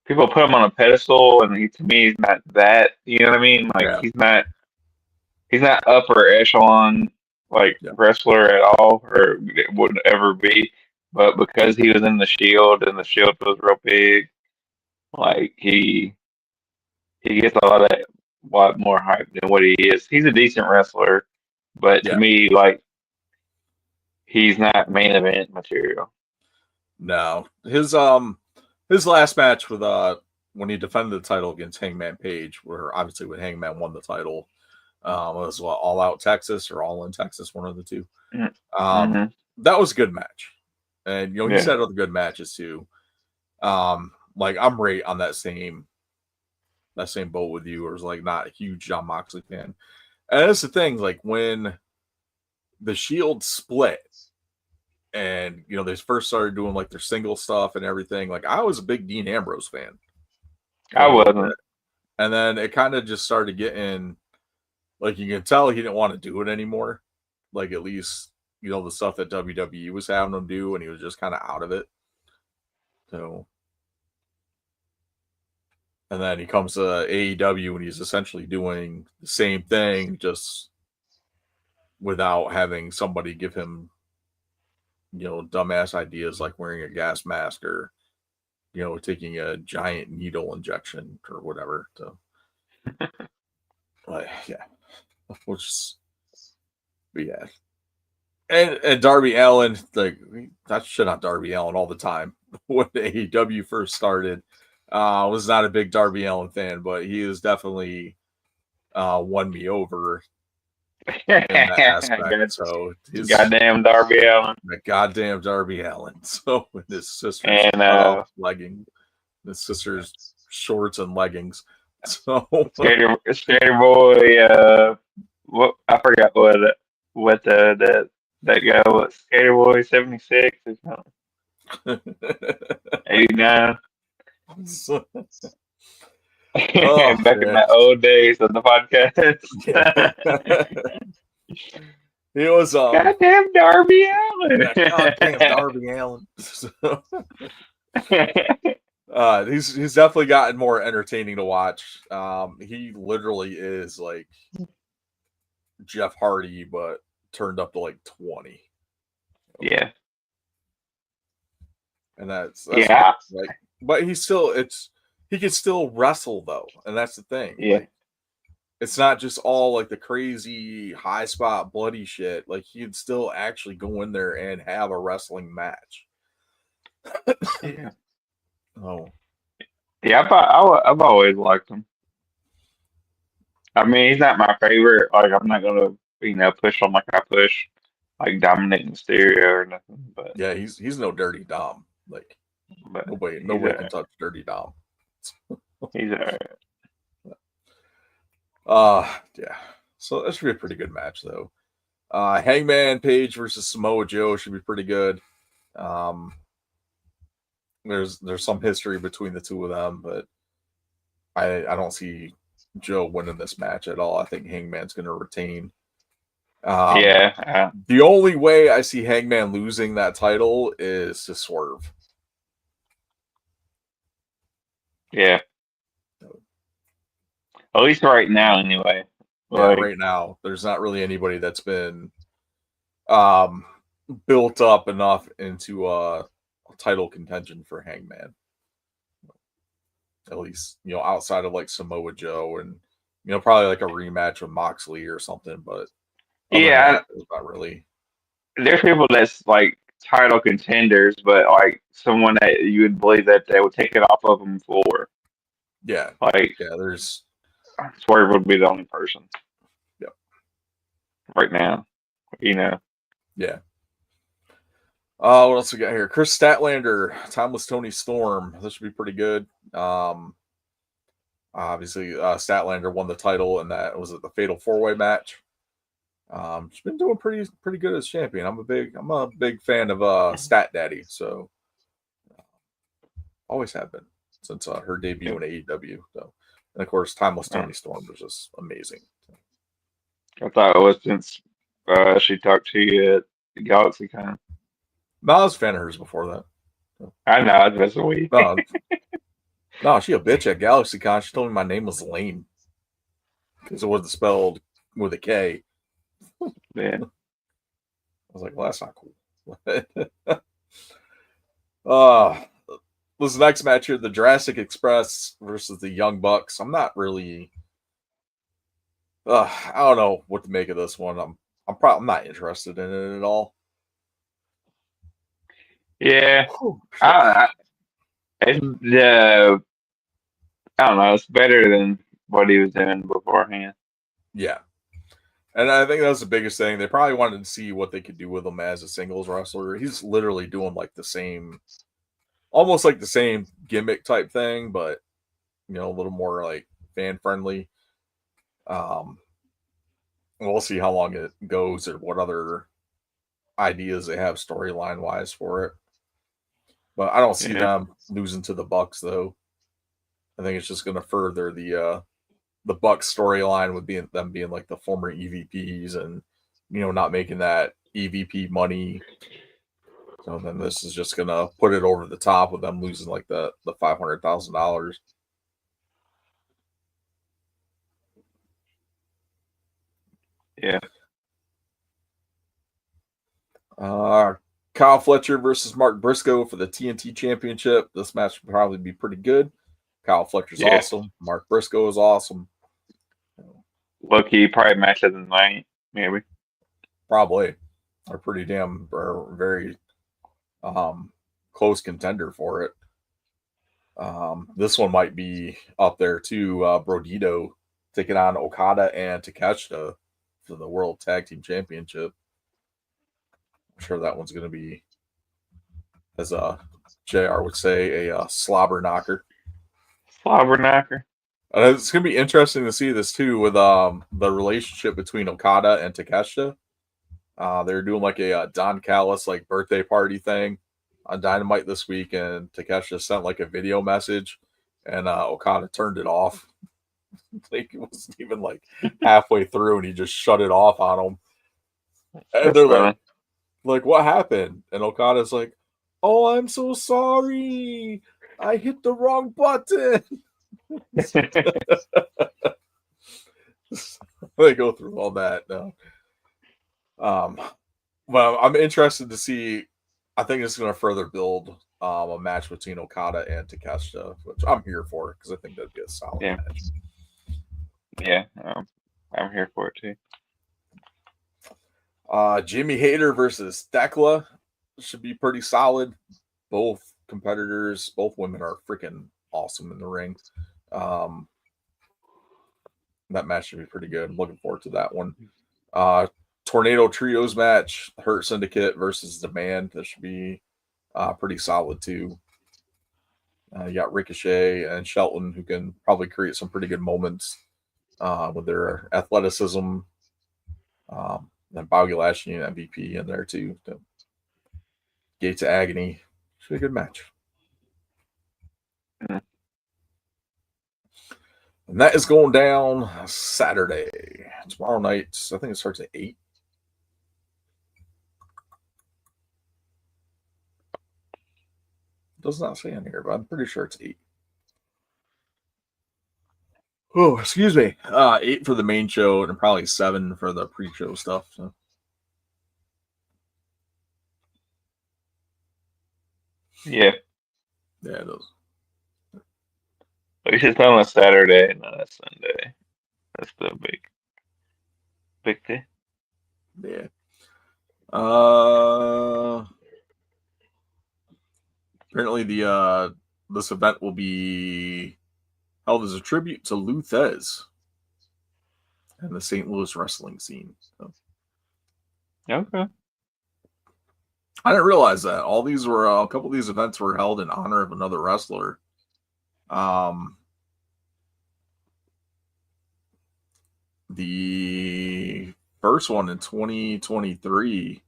people put him on a pedestal, and to me he's not that. You know what I mean? Like yeah, he's not upper echelon like yeah, wrestler at all, or would ever be. But because he was in the Shield and the Shield was real big, like he gets a lot more hype than what he is. He's a decent wrestler, but to yeah. me, like he's not main event material. No, his last match with when he defended the title against Hangman Page, where obviously when Hangman won the title, was what, All Out Texas or All in Texas, one of the two. Mm-hmm. That was a good match, and he's Yeah, had other good matches too. Like I'm right on that same boat with you, or was like not a huge John Moxley fan. And that's the thing, like when the Shield split, and they first started doing like their single stuff and everything. Like I was a big Dean Ambrose fan for I a little bit, wasn't. and then it kind of just started getting like you can tell he didn't want to do it anymore. Like at least the stuff that WWE was having him do, and he was just kind of out of it. So, and then he comes to AEW, and he's essentially doing the same thing, just without having somebody give him dumbass ideas like wearing a gas mask or taking a giant needle injection or whatever. So, yeah, which is, but yeah. And Darby Allin, like that shit on Darby Allin all the time. When AEW first started, was not a big Darby Allin fan, but he has definitely won me over in that aspect. So his Goddamn Darby Allin the goddamn Darby Allin. So with his sister's and legging, his sister's shorts and leggings. So Skater Boy. What I forgot what that guy was. Skater Boy 76 or something. 89. so, Back in the old days of the podcast. he was Goddamn Darby Allin. goddamn Darby Allin. So, he's definitely gotten more entertaining to watch. He literally is like Jeff Hardy, but turned up to like 20. Yeah. And that's Yeah. like, but he can still wrestle though, and that's the thing. Yeah. Like, it's not just all like the crazy high spot bloody shit. Like he'd still actually go in there and have a wrestling match. Yeah. Oh, Yeah, I've always liked him. I mean, he's not my favorite. Like, I'm not gonna, push him like I push like Dominic Mysterio or nothing. But yeah, he's no Dirty Dom. Like nobody can touch Dirty Dom. he's alright. Yeah. So that should be a pretty good match though. Hangman Page versus Samoa Joe should be pretty good. There's some history between the two of them, but I don't see Joe winning this match at all. I think Hangman's going to retain. Yeah. The only way I see Hangman losing that title is to swerve. Yeah. At least right now, anyway. Yeah, right now, there's not really anybody that's been built up enough into a title contention for Hangman. At least, outside of like Samoa Joe and, probably like a rematch with Moxley or something. But Yeah, not really. there's people that's like title contenders, but like someone that you would believe that they would take it off of them for. Yeah. Like, there's. Swerve would be the only person. Yep. Right now, Yeah. What else we got here? Chris Statlander, Timeless Tony Storm. This should be pretty good. Obviously, Statlander won the title, and that was the Fatal 4-Way match. She's been doing pretty good as champion. I'm a big fan of Stat Daddy, so always have been since her debut in AEW. So, and of course, Timeless Tony Storm was just amazing. I thought it was since she talked to you at GalaxyCon. No, I was a fan of hers before that. I know, that's a week. No, she a bitch at GalaxyCon. She told me my name was Lane because it wasn't spelled with a K. Yeah. I was like, well, that's not cool. This next match here, the Jurassic Express versus the Young Bucks. I'm not really. I don't know what to make of this one. I'm not interested in it at all. Yeah. I don't know. It's better than what he was doing beforehand. Yeah. And I think that's the biggest thing. They probably wanted to see what they could do with him as a singles wrestler. He's literally doing like the same, almost like the same gimmick type thing, but a little more like fan friendly. We'll see how long it goes or what other ideas they have storyline wise for it. But I don't see them losing to the Bucks though. I think it's just going to further the Bucks storyline with them being like the former EVPs and not making that EVP money. So then this is just gonna put it over the top with them losing like the $500,000. Yeah. Kyle Fletcher versus Mark Briscoe for the TNT Championship. This match will probably be pretty good. Kyle Fletcher's awesome. Mark Briscoe is awesome. Low-key, probably match of the night, maybe. Probably. Are pretty damn or very close contender for it. This one might be up there too. Brodito taking on Okada and Takeshita for the World Tag Team Championship. I'm sure that one's going to be, as JR would say, a slobber knocker. Slobber knocker. It's going to be interesting to see this too with the relationship between Okada and Takeshita. They're doing like a Don Callis like birthday party thing on Dynamite this week, and Takeshita sent like a video message, and Okada turned it off. Like it wasn't even like halfway through, and he just shut it off on him. And they're like, what happened? And Okada's like, oh, I'm so sorry. I hit the wrong button. They go through all that now. Well, I'm interested to see. I think it's going to further build a match between Okada and Takeshita, which I'm here for because I think that'd be a solid match. Yeah, I'm here for it too. Jimmy Hayter versus Thekla should be pretty solid. Both competitors, both women are freaking awesome in the ring. That match should be pretty good. I'm looking forward to that one. Tornado Trios match, Hurt Syndicate versus Demand. That should be pretty solid too. You got Ricochet and Shelton who can probably create some pretty good moments with their athleticism. Then Bobby Lashley and MVP in there too. The Gates of Agony. Should be a good match. Mm-hmm. And that is going down Saturday. Tomorrow night, I think it starts at 8. Does not say on here, but I'm pretty sure it's 8. Oh, excuse me. 8 for the main show and probably 7 for the pre-show stuff. So. Yeah. Yeah, it does. At least it's on a Saturday, not a Sunday. That's the big thing. Yeah. Apparently this event will be held as a tribute to Lou Thez and the St. Louis wrestling scene. So. Okay. I didn't realize that. All these were a couple of these events were held in honor of another wrestler. The first one in 2023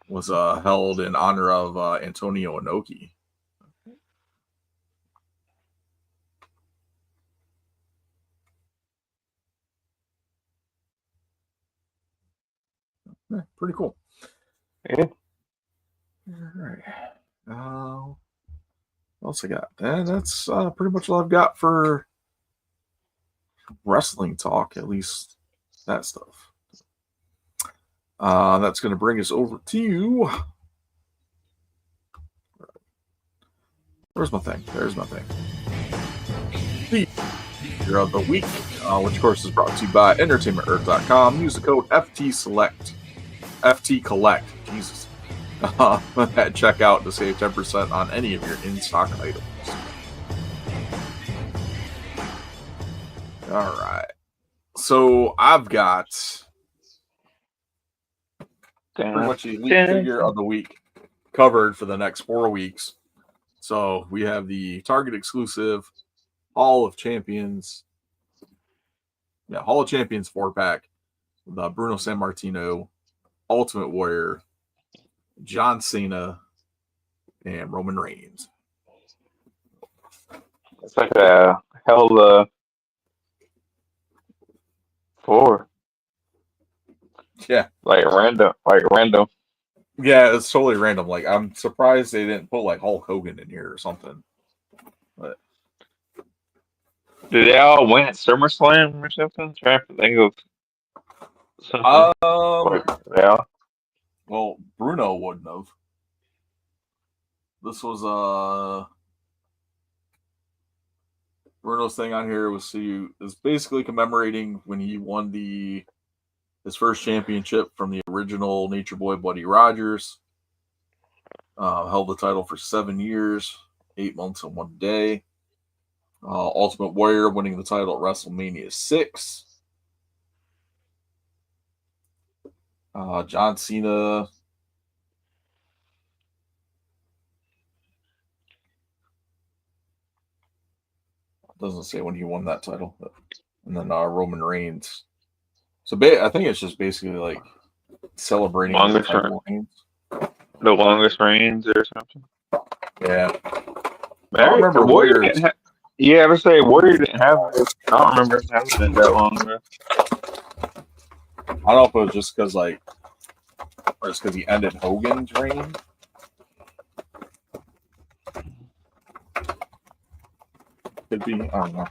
was held in honor of Antonio Inoki. Yeah, pretty cool. Yeah. All right. What else I got? That's pretty much all I've got for wrestling talk, at least that stuff. That's going to bring us over to. Where's my thing? There's my thing. The Figure of the Week, which of course is brought to you by EntertainmentEarth.com. Use the code FT Collect. Jesus. At checkout to save 10% on any of your in-stock items. All right. So I've got pretty much the Elite Figure of the Week covered for the next 4 weeks. So we have the Target exclusive Hall of Champions 4-pack with Bruno Sammartino, Ultimate Warrior, John Cena, and Roman Reigns. It's like a hell of 4. Yeah. Like random. Yeah, it's totally random. Like, I'm surprised they didn't put like Hulk Hogan in here or something. But did they all win at SummerSlam or something? I'm trying to think of something. Yeah. Well, Bruno wouldn't have. This was Bruno's thing on here is basically commemorating when he won his first championship from the original Nature Boy Buddy Rogers. Held the title for 7 years, 8 months and 1 day. Ultimate Warrior winning the title at WrestleMania 6. John Cena. Doesn't say when he won that title. And then Roman Reigns. So I think it's just basically like celebrating the longest reigns or something. Yeah. I don't remember Warrior. I would say Warrior didn't have it. I don't remember having it that long ago. I don't know if it was just because or it's because he ended Hogan's reign. Could be. I don't know.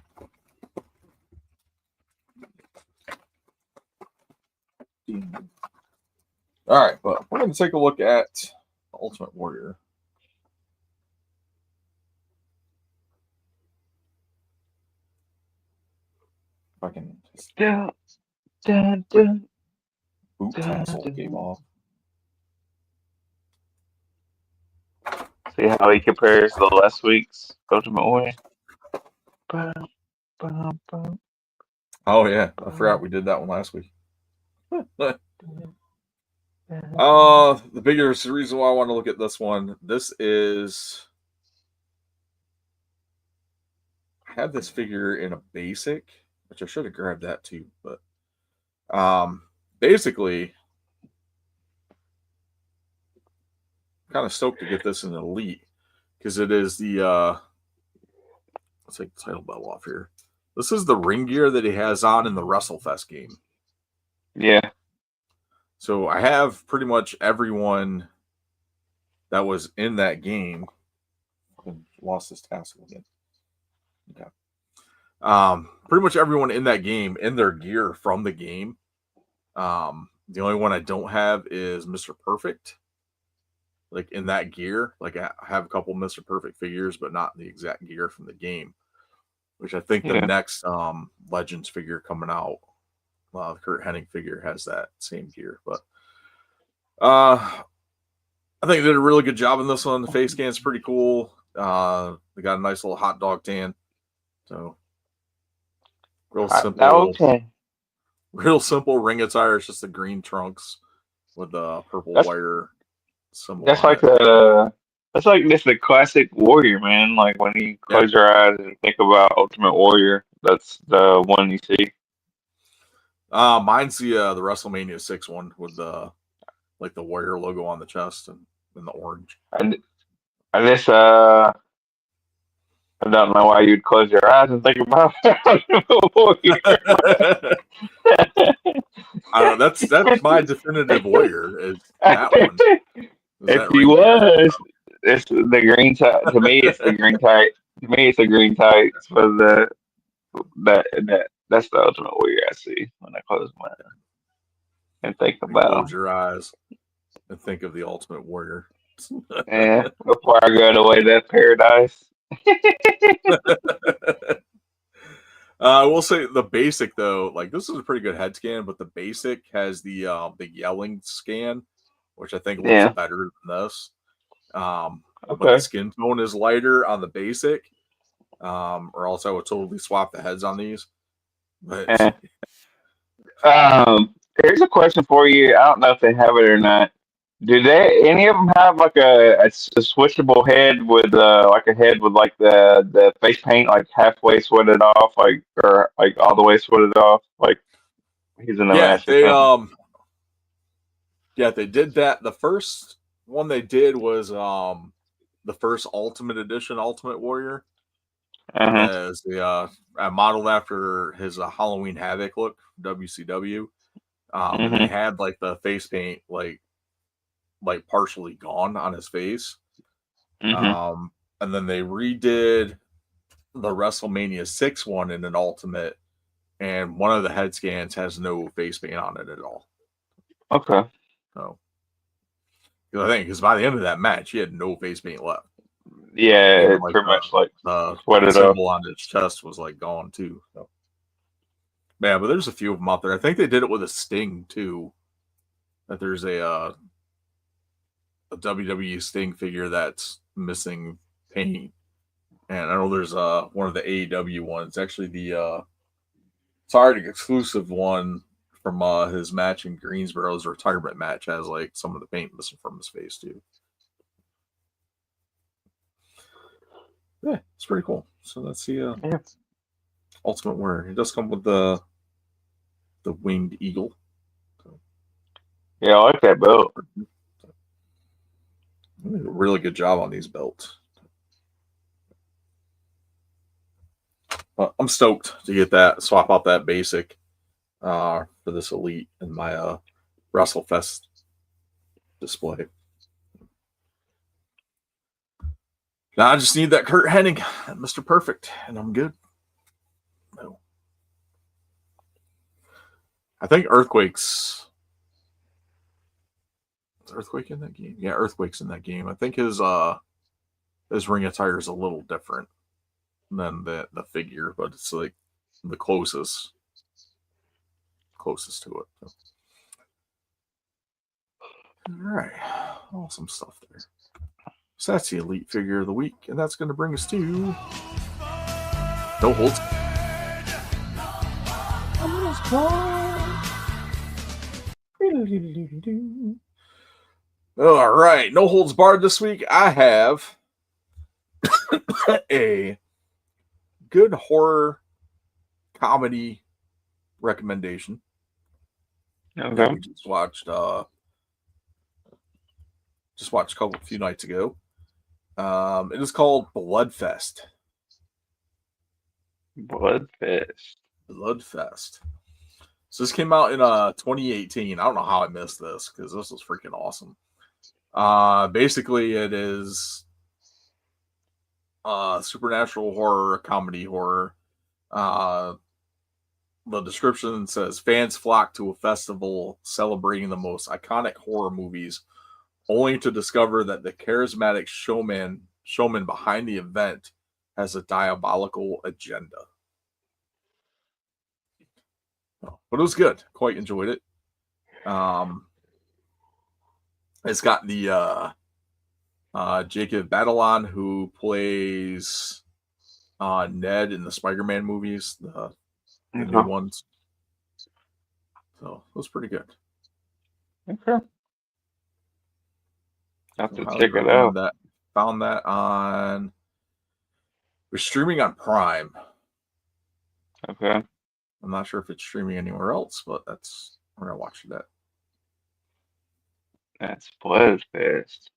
All right, but we're going to take a look at Ultimate Warrior. If I can just boot console game off. See how he compares to last week's Ultimate Warrior. Oh yeah, I forgot we did that one last week. The biggest reason why I want to look at this one, I had this figure in a basic, which I should have grabbed that too, but basically kind of stoked to get this in Elite because it is the let's take the title belt off here. This is the ring gear that he has on in the WrestleFest game. Yeah. So I have pretty much everyone that was in that game. I lost this tassel again. Okay. Pretty much everyone in that game in their gear from the game. The only one I don't have is Mr. Perfect. Like in that gear. Like I have a couple Mr. Perfect figures, but not the exact gear from the game. Which I think the next Legends figure coming out, the Kurt Hennig figure has that same gear. But I think they did a really good job in this one. The face scan's pretty cool. They got a nice little hot dog tan. So real simple. Real simple ring attire. It's just the green trunks with the purple wire symbol. That's like just the classic Warrior, man. Like when you close your eyes and think about Ultimate Warrior, that's the one you see. Mine's the WrestleMania 6 one with the Warrior logo on the chest and the orange. I just I don't know why you'd close your eyes and think about Warrior. That's my definitive Warrior is that one. If he was, it's the green tie. To me, it's the green tie. To me, it's the green tights for that's the Ultimate Warrior I see when I close my eyes and think about Close him. your eyes and think of the Ultimate Warrior. Yeah, before I go to way to paradise. I will say the basic though, like this is a pretty good head scan, but the basic has the yelling scan, which I think looks better than this. But the skin tone is lighter on the basic, or else I would totally swap the heads on these. But here's a question for you. I don't know if they have it or not. Do any of them have like a switchable head with like a head with like the face paint like halfway sweated off, or like all the way sweated off, like he's in the match? They did that. The first one they did was the first Ultimate Edition Ultimate Warrior. As the modeled after his Halloween Havoc look, WCW. And they had like the face paint like partially gone on his face. And then they redid the WrestleMania 6 one in an Ultimate, and one of the head scans has no face paint on it at all. Okay. So, I think because by the end of that match, he had no face paint left. Yeah, like pretty much like the sweated symbol up on his chest was like gone too. So. Yeah, but there's a few of them out there. I think they did it with a Sting too. That there's a WWE Sting figure that's missing paint, and I know there's one of the AEW ones. Actually, the Target exclusive one from his match in Greensboro's retirement match has like some of the paint missing from his face too. Yeah, it's pretty cool. So that's the Ultimate Warrior. It does come with the winged eagle. So. Yeah, I like that belt. They did a really good job on these belts. But I'm stoked to get that, swap out that basic for this Elite in my WrestleFest display. Now I just need that Kurt Hennig, Mr. Perfect, and I'm good. No. I think Earthquake's... Is Earthquake in that game? Yeah, Earthquake's in that game. I think his ring attire is a little different than the figure, but it's like the closest to it. So. All right. Awesome stuff there. So that's the Elite figure of the week, and that's going to bring us to No Holds. All right, No Holds Barred this week. I have a good horror comedy recommendation. Okay. We just watched a few nights ago. It is called Bloodfest. Bloodfest. So this came out in 2018. I don't know how I missed this because this was freaking awesome. Basically, it is supernatural horror, comedy horror. The description says fans flock to a festival celebrating the most iconic horror movies, only to discover that the charismatic showman behind the event has a diabolical agenda. But it was good. Quite enjoyed it. It's got the Jacob Batalon, who plays Ned in the Spider-Man movies, the new ones. So it was pretty good. Okay. I have to check it out. Found that on... We're streaming on Prime. Okay. I'm not sure if it's streaming anywhere else, but that's where I watched it at. That's Bloodfest.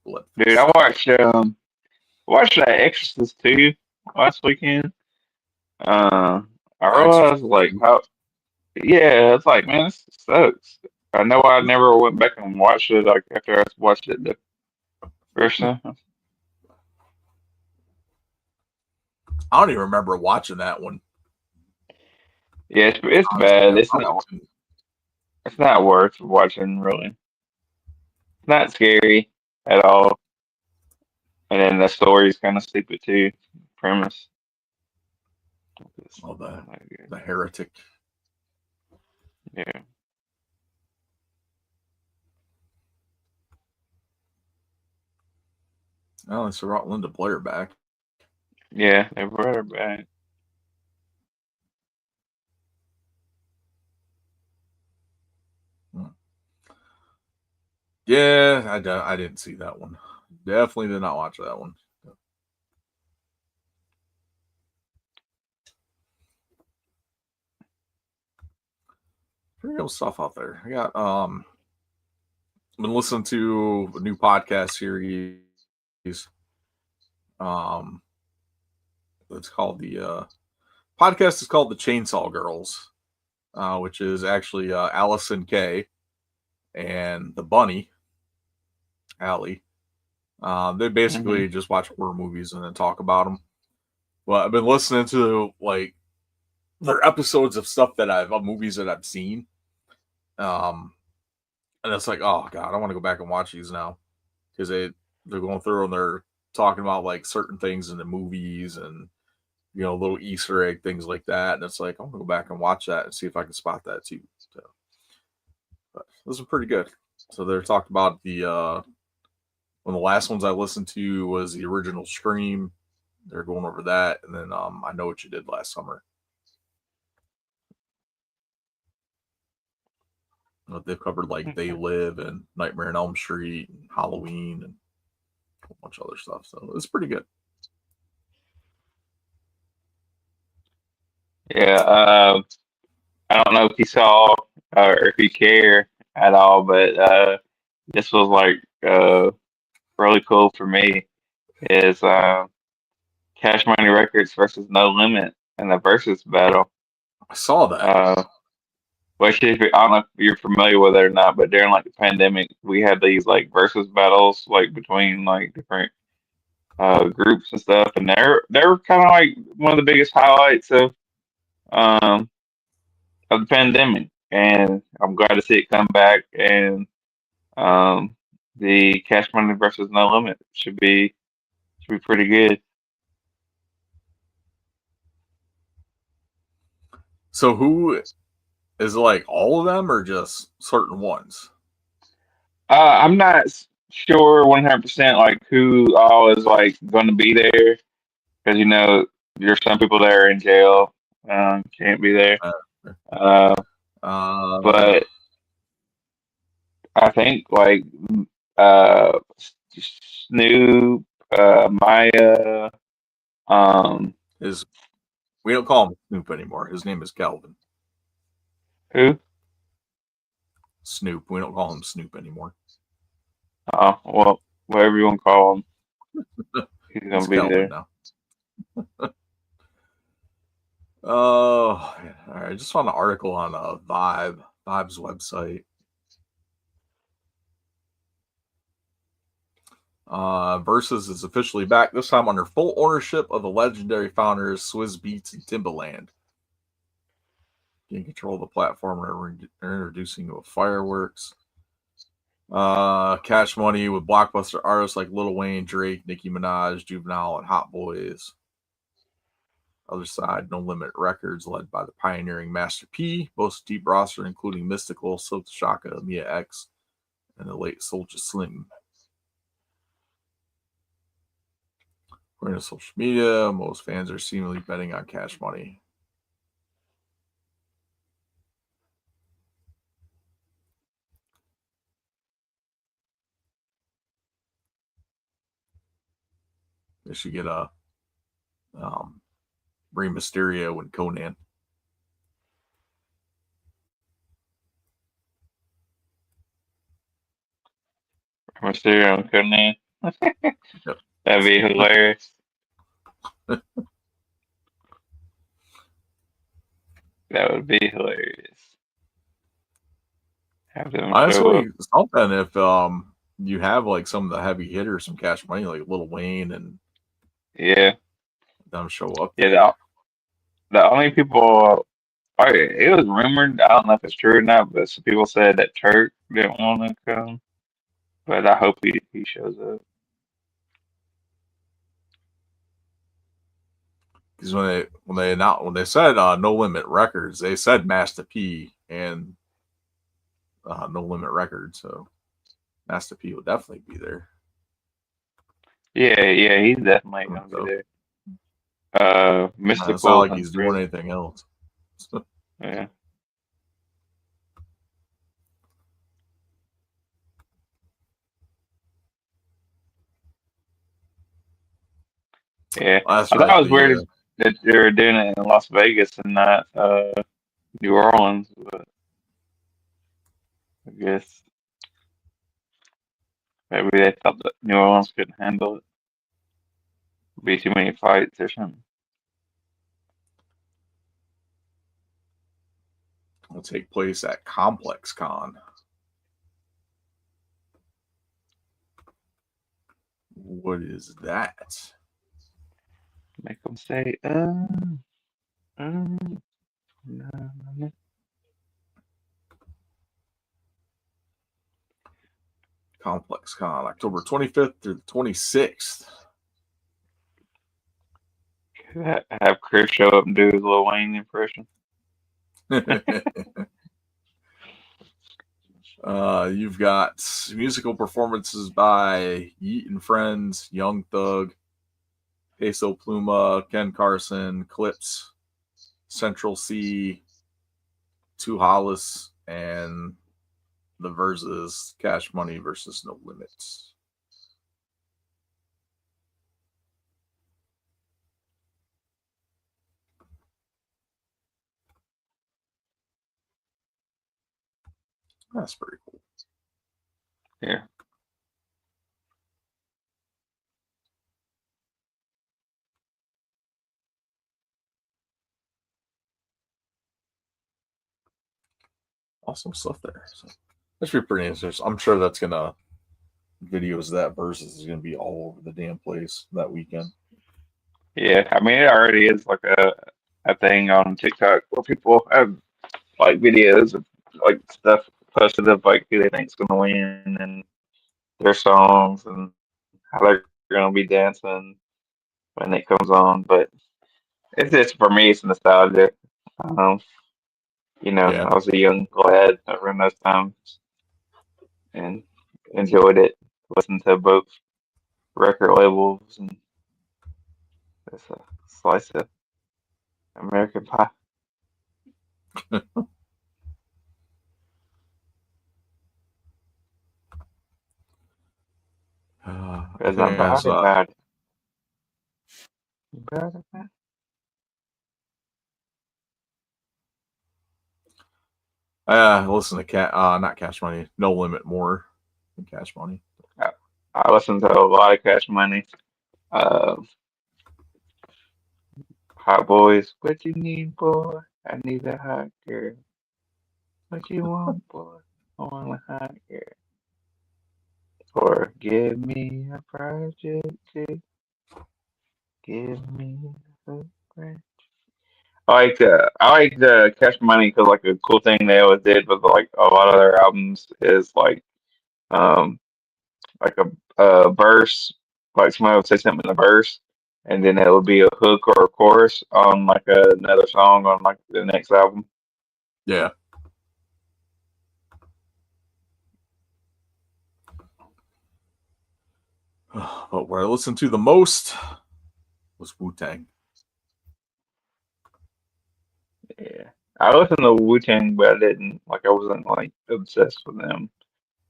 Blood Dude, I watched that Exorcist 2 last weekend. I realized like how it's like, man, this sucks. I know I never went back and watched it like after I watched it the first time. I don't even remember watching that one. Yeah, it's Honestly, bad. I probably didn't. It's not worth watching really. It's not scary at all. And then the story's kind of stupid too. Premise. Oh, Oh my God. the heretic. Yeah. Oh, they brought Linda Blair back. Yeah, they brought her back. Hmm. Yeah, I didn't see that one. Definitely did not watch that one. Pretty good stuff out there. I got been listening to a new podcast series. Um, it's called the podcast is called the Chainsaw Girls, which is actually Allison Kay and the bunny, Allie. They basically just watch horror movies and then talk about them. Well, I've been listening to like their episodes of stuff of movies that I've seen. And it's like, oh god, I want to go back and watch these now because they're going through and they're talking about like certain things in the movies and little Easter egg things like that. And it's like I'm gonna go back and watch that and see if I can spot that too. So, but this is pretty good. So they're talking about the one of the last ones I listened to was the original Scream. They're going over that, and then I Know What You Did Last Summer. But they've covered like They Live and Nightmare on Elm Street and Halloween and a whole bunch of other stuff. So it's pretty good. Yeah, I don't know if you saw or if you care at all, but this was like really cool for me. Is Cash Money Records versus No Limit in the versus battle. I saw that. Which if I don't know if you're familiar with it or not, but during like the pandemic, we had these like versus battles like between like different groups and stuff, and they're kind of like one of the biggest highlights um of the pandemic, and I'm glad to see it come back. And the Cash Money versus No Limit should be pretty good. So who is it, like all of them or just certain ones? I'm not sure 100% like who all is like going to be there because there's some people that are in jail, can't be there. Uh, Uh, uh, but I think like uh, Snoop, Maya, um, is we don't call him Snoop anymore. His name is Calvin. who? Snoop. We don't call him Snoop anymore. Oh, well, whatever you want to call him, he's He's gonna be Calvin there. now. Oh, all right. I just found an article on Vibe's website. Versus is officially back, this time under full ownership of the legendary founders Swizz Beatz and Timbaland. Getting control of the platform and introducing with fireworks. Cash Money with blockbuster artists like Lil Wayne, Drake, Nicki Minaj, Juvenile, and Hot Boys. Other side, No Limit Records, led by the pioneering Master P, boasts a deep roster including Mystical, Silk Shaka, Mia X, and the late Soulja Slim. According to social media, most fans are seemingly betting on Cash Money. They should get a Rey Mysterio and Conan. Mysterio coming in. Yep. That'd be hilarious. That would be hilarious. Have them show up. Honestly, something if you have like some of the heavy hitters, some Cash Money, like Lil Wayne, and Yeah. them show up. Yeah. The only people. Okay, it was rumored. I don't know if it's true or not, but some people said that Turk didn't want to come. But I hope he shows up. Because when they said No Limit Records, they said Master P and No Limit Records, so Master P will definitely be there. Yeah, he's definitely gonna be So, there. it's not Mystical like and he's doing anything else. yeah. Yeah. That's I thought right. it was weird that they were doing it in Las Vegas and not New Orleans, but I guess maybe they thought that New Orleans couldn't handle it. Be too many fights or something. Will take place at Complex Con. What is that? Make them say, no, no. Complex Con, October 25th through the 26th. Have Chris show up and do his Lil Wayne impression. You've got musical performances by Yeet and Friends, Young Thug, Peso Pluma, Ken Carson, Clips, Central C, Two Hollis, and the versus Cash Money versus No Limits. That's pretty cool. Yeah. Awesome stuff there. So that should be pretty interesting. I'm sure that's gonna videos of that versus is gonna be all over the damn place that weekend. Yeah, I mean it already is like a thing on TikTok where people have like videos of like stuff posted of like who they think's gonna win and their songs and how they're gonna be dancing when it comes on. But it's just for me, it's nostalgia. Um, Yeah. I was a young lad around those times and enjoyed it. Listened to both record labels and it's a slice of American pie. Because I'm Okay, bad so about it. Bad about listen to not Cash Money, No Limit more than Cash Money. it. I listen to a lot of Cash Money. Uh, Hot Boys. What you need, boy? I need a hot girl. What you want, boy? I want a hot girl. Or give me a project, chick. Give me a grant. I like the Cash Money because like a cool thing they always did with like a lot of their albums is um like a verse, like somebody would say something in the verse, and then it would be a hook or a chorus on like another song on like the next album. Yeah. But what I listened to the most was Wu-Tang. Yeah, I listened to Wu Tang, but I didn't like. I wasn't like obsessed with them.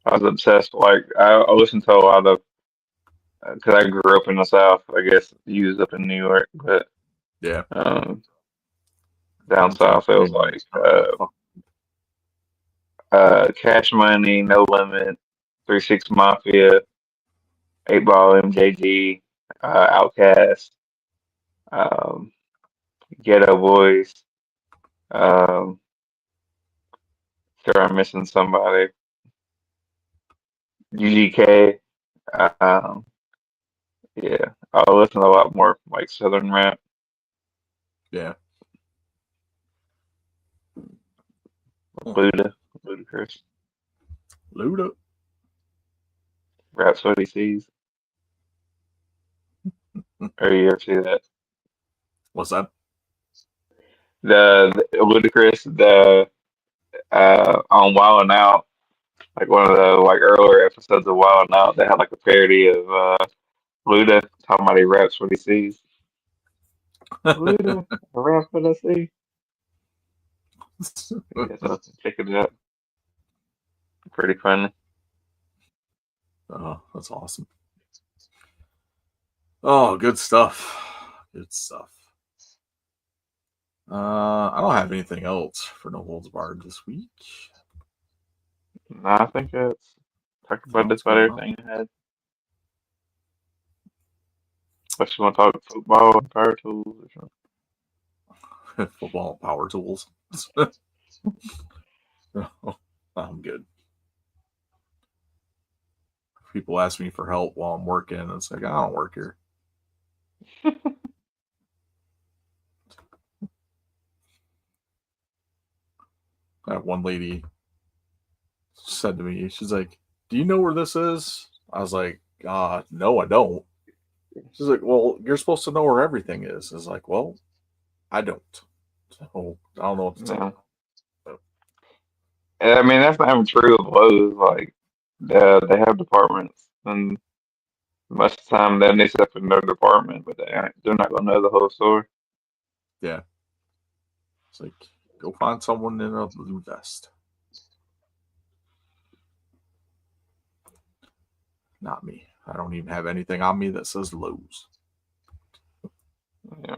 I was obsessed like I listened to a lot of because I grew up in the South. I guess you was up in New York, but Yeah. um, down Wu-Tang south it was Clan like is fuck- Cash Money, No Limit. 3 6 Mafia, 8 Ball, MJG, Outkast, um, Ghetto Boys. Um, sure, I'm missing somebody. UGK. Um, yeah, I'll listen to a lot more like Southern rap. Yeah. Ludacris. Luda. Raps what he sees. Or you ever see that? What's that? The Ludacris, the on Wild 'N Out, like one of the like earlier episodes of Wild 'N Out, they had like a parody of Luda talking about he raps what he sees. Luda, I rap what I see. Yeah, so check it out. Pretty funny. Oh, that's awesome. Oh, good stuff. Good stuff. I don't have anything else for No Holds Barred this week. No, I think that's talk about What's just about going on? everything I had. Unless you want to talk football and power tools or something. Football power tools. No, I'm good. People ask me for help while I'm working. And it's like, I don't work here. That one lady said to me, she's like, do you know where this is? I was like, no, I don't. She's like, well, you're supposed to know where everything is. I was like, well, I don't. So I don't know what to tell No. you. And, I mean, that's not even true of Lowe's. Like, they have departments, and most of the time they need stuff in their department, but they're not going to know the whole store. Yeah. It's like, go find someone in a blue vest. Not me. I don't even have anything on me that says Lowe's. Yeah.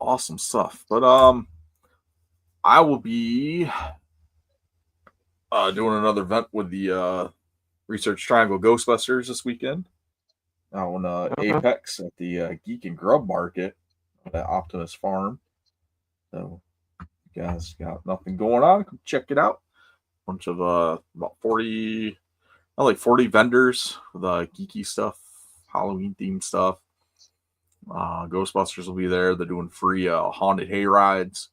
Awesome stuff. But I will be doing another event with the Research Triangle Ghostbusters this weekend on Apex at the Geek and Grub Market at Optimus Farm. So you guys got nothing going on, come check it out. Bunch of about 40 vendors with geeky stuff, Halloween themed stuff. Ghostbusters will be there. They're doing free haunted hay rides,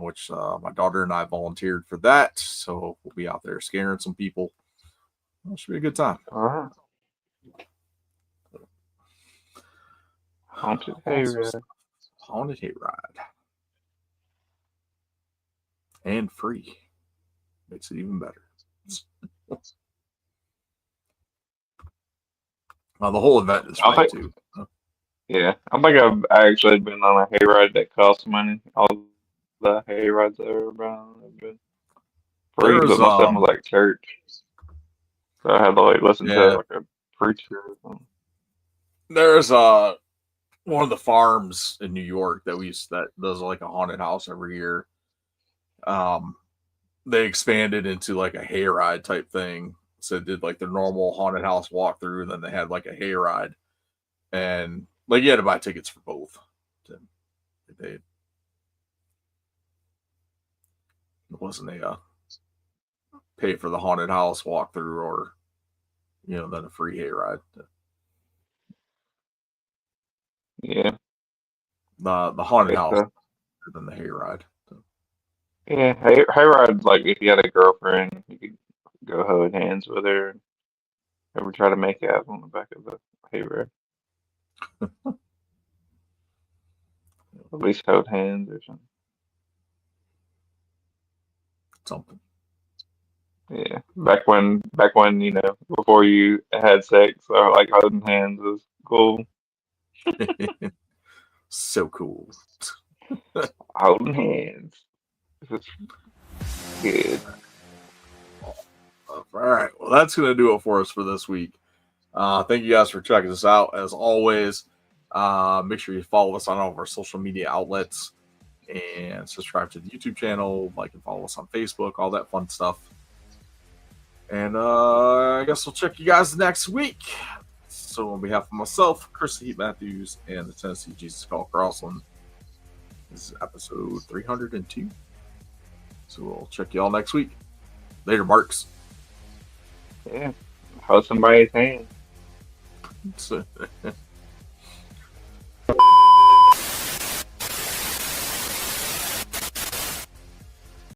which my daughter and I volunteered for that. So we'll be out there scaring some people. It should be a good time. All right. Haunted Hayride. Haunted hay ride. And free. Makes it even better. The whole event is free too. Yeah, I think I've actually been on a hayride that costs money. All the hayrides that are around have been free, There's but most of them was like church. So I had to like listen to like a preacher or something. There's one of the farms in New York that does like a haunted house every year. They expanded into like a hayride type thing. So it did like the normal haunted house walkthrough, and then they had like a hayride. And like you had to buy tickets for both. It wasn't a pay for the haunted house walkthrough or then a free hayride. Yeah. The haunted house So, better than the hayride. So. yeah, hayride, like if you had a girlfriend, you could go hold hands with her and ever try to make out on the back of the hayride. At least hold hands or something. Something. Yeah. Back when before you had sex, or like holding hands was cool. So cool. Holding hands. It's good. All right. Well, that's going to do it for us for this week. Thank you guys for checking us out. As always, make sure you follow us on all of our social media outlets. and subscribe to the YouTube channel, like and follow us on Facebook, all that fun stuff. And I guess we'll check you guys next week. So on behalf of myself, Chris the Heat Matthews, and the Tennessee Jesus Call Crosland, this is episode 302. So we'll check you all next week. Later, Marks. Yeah. Hold somebody's hand.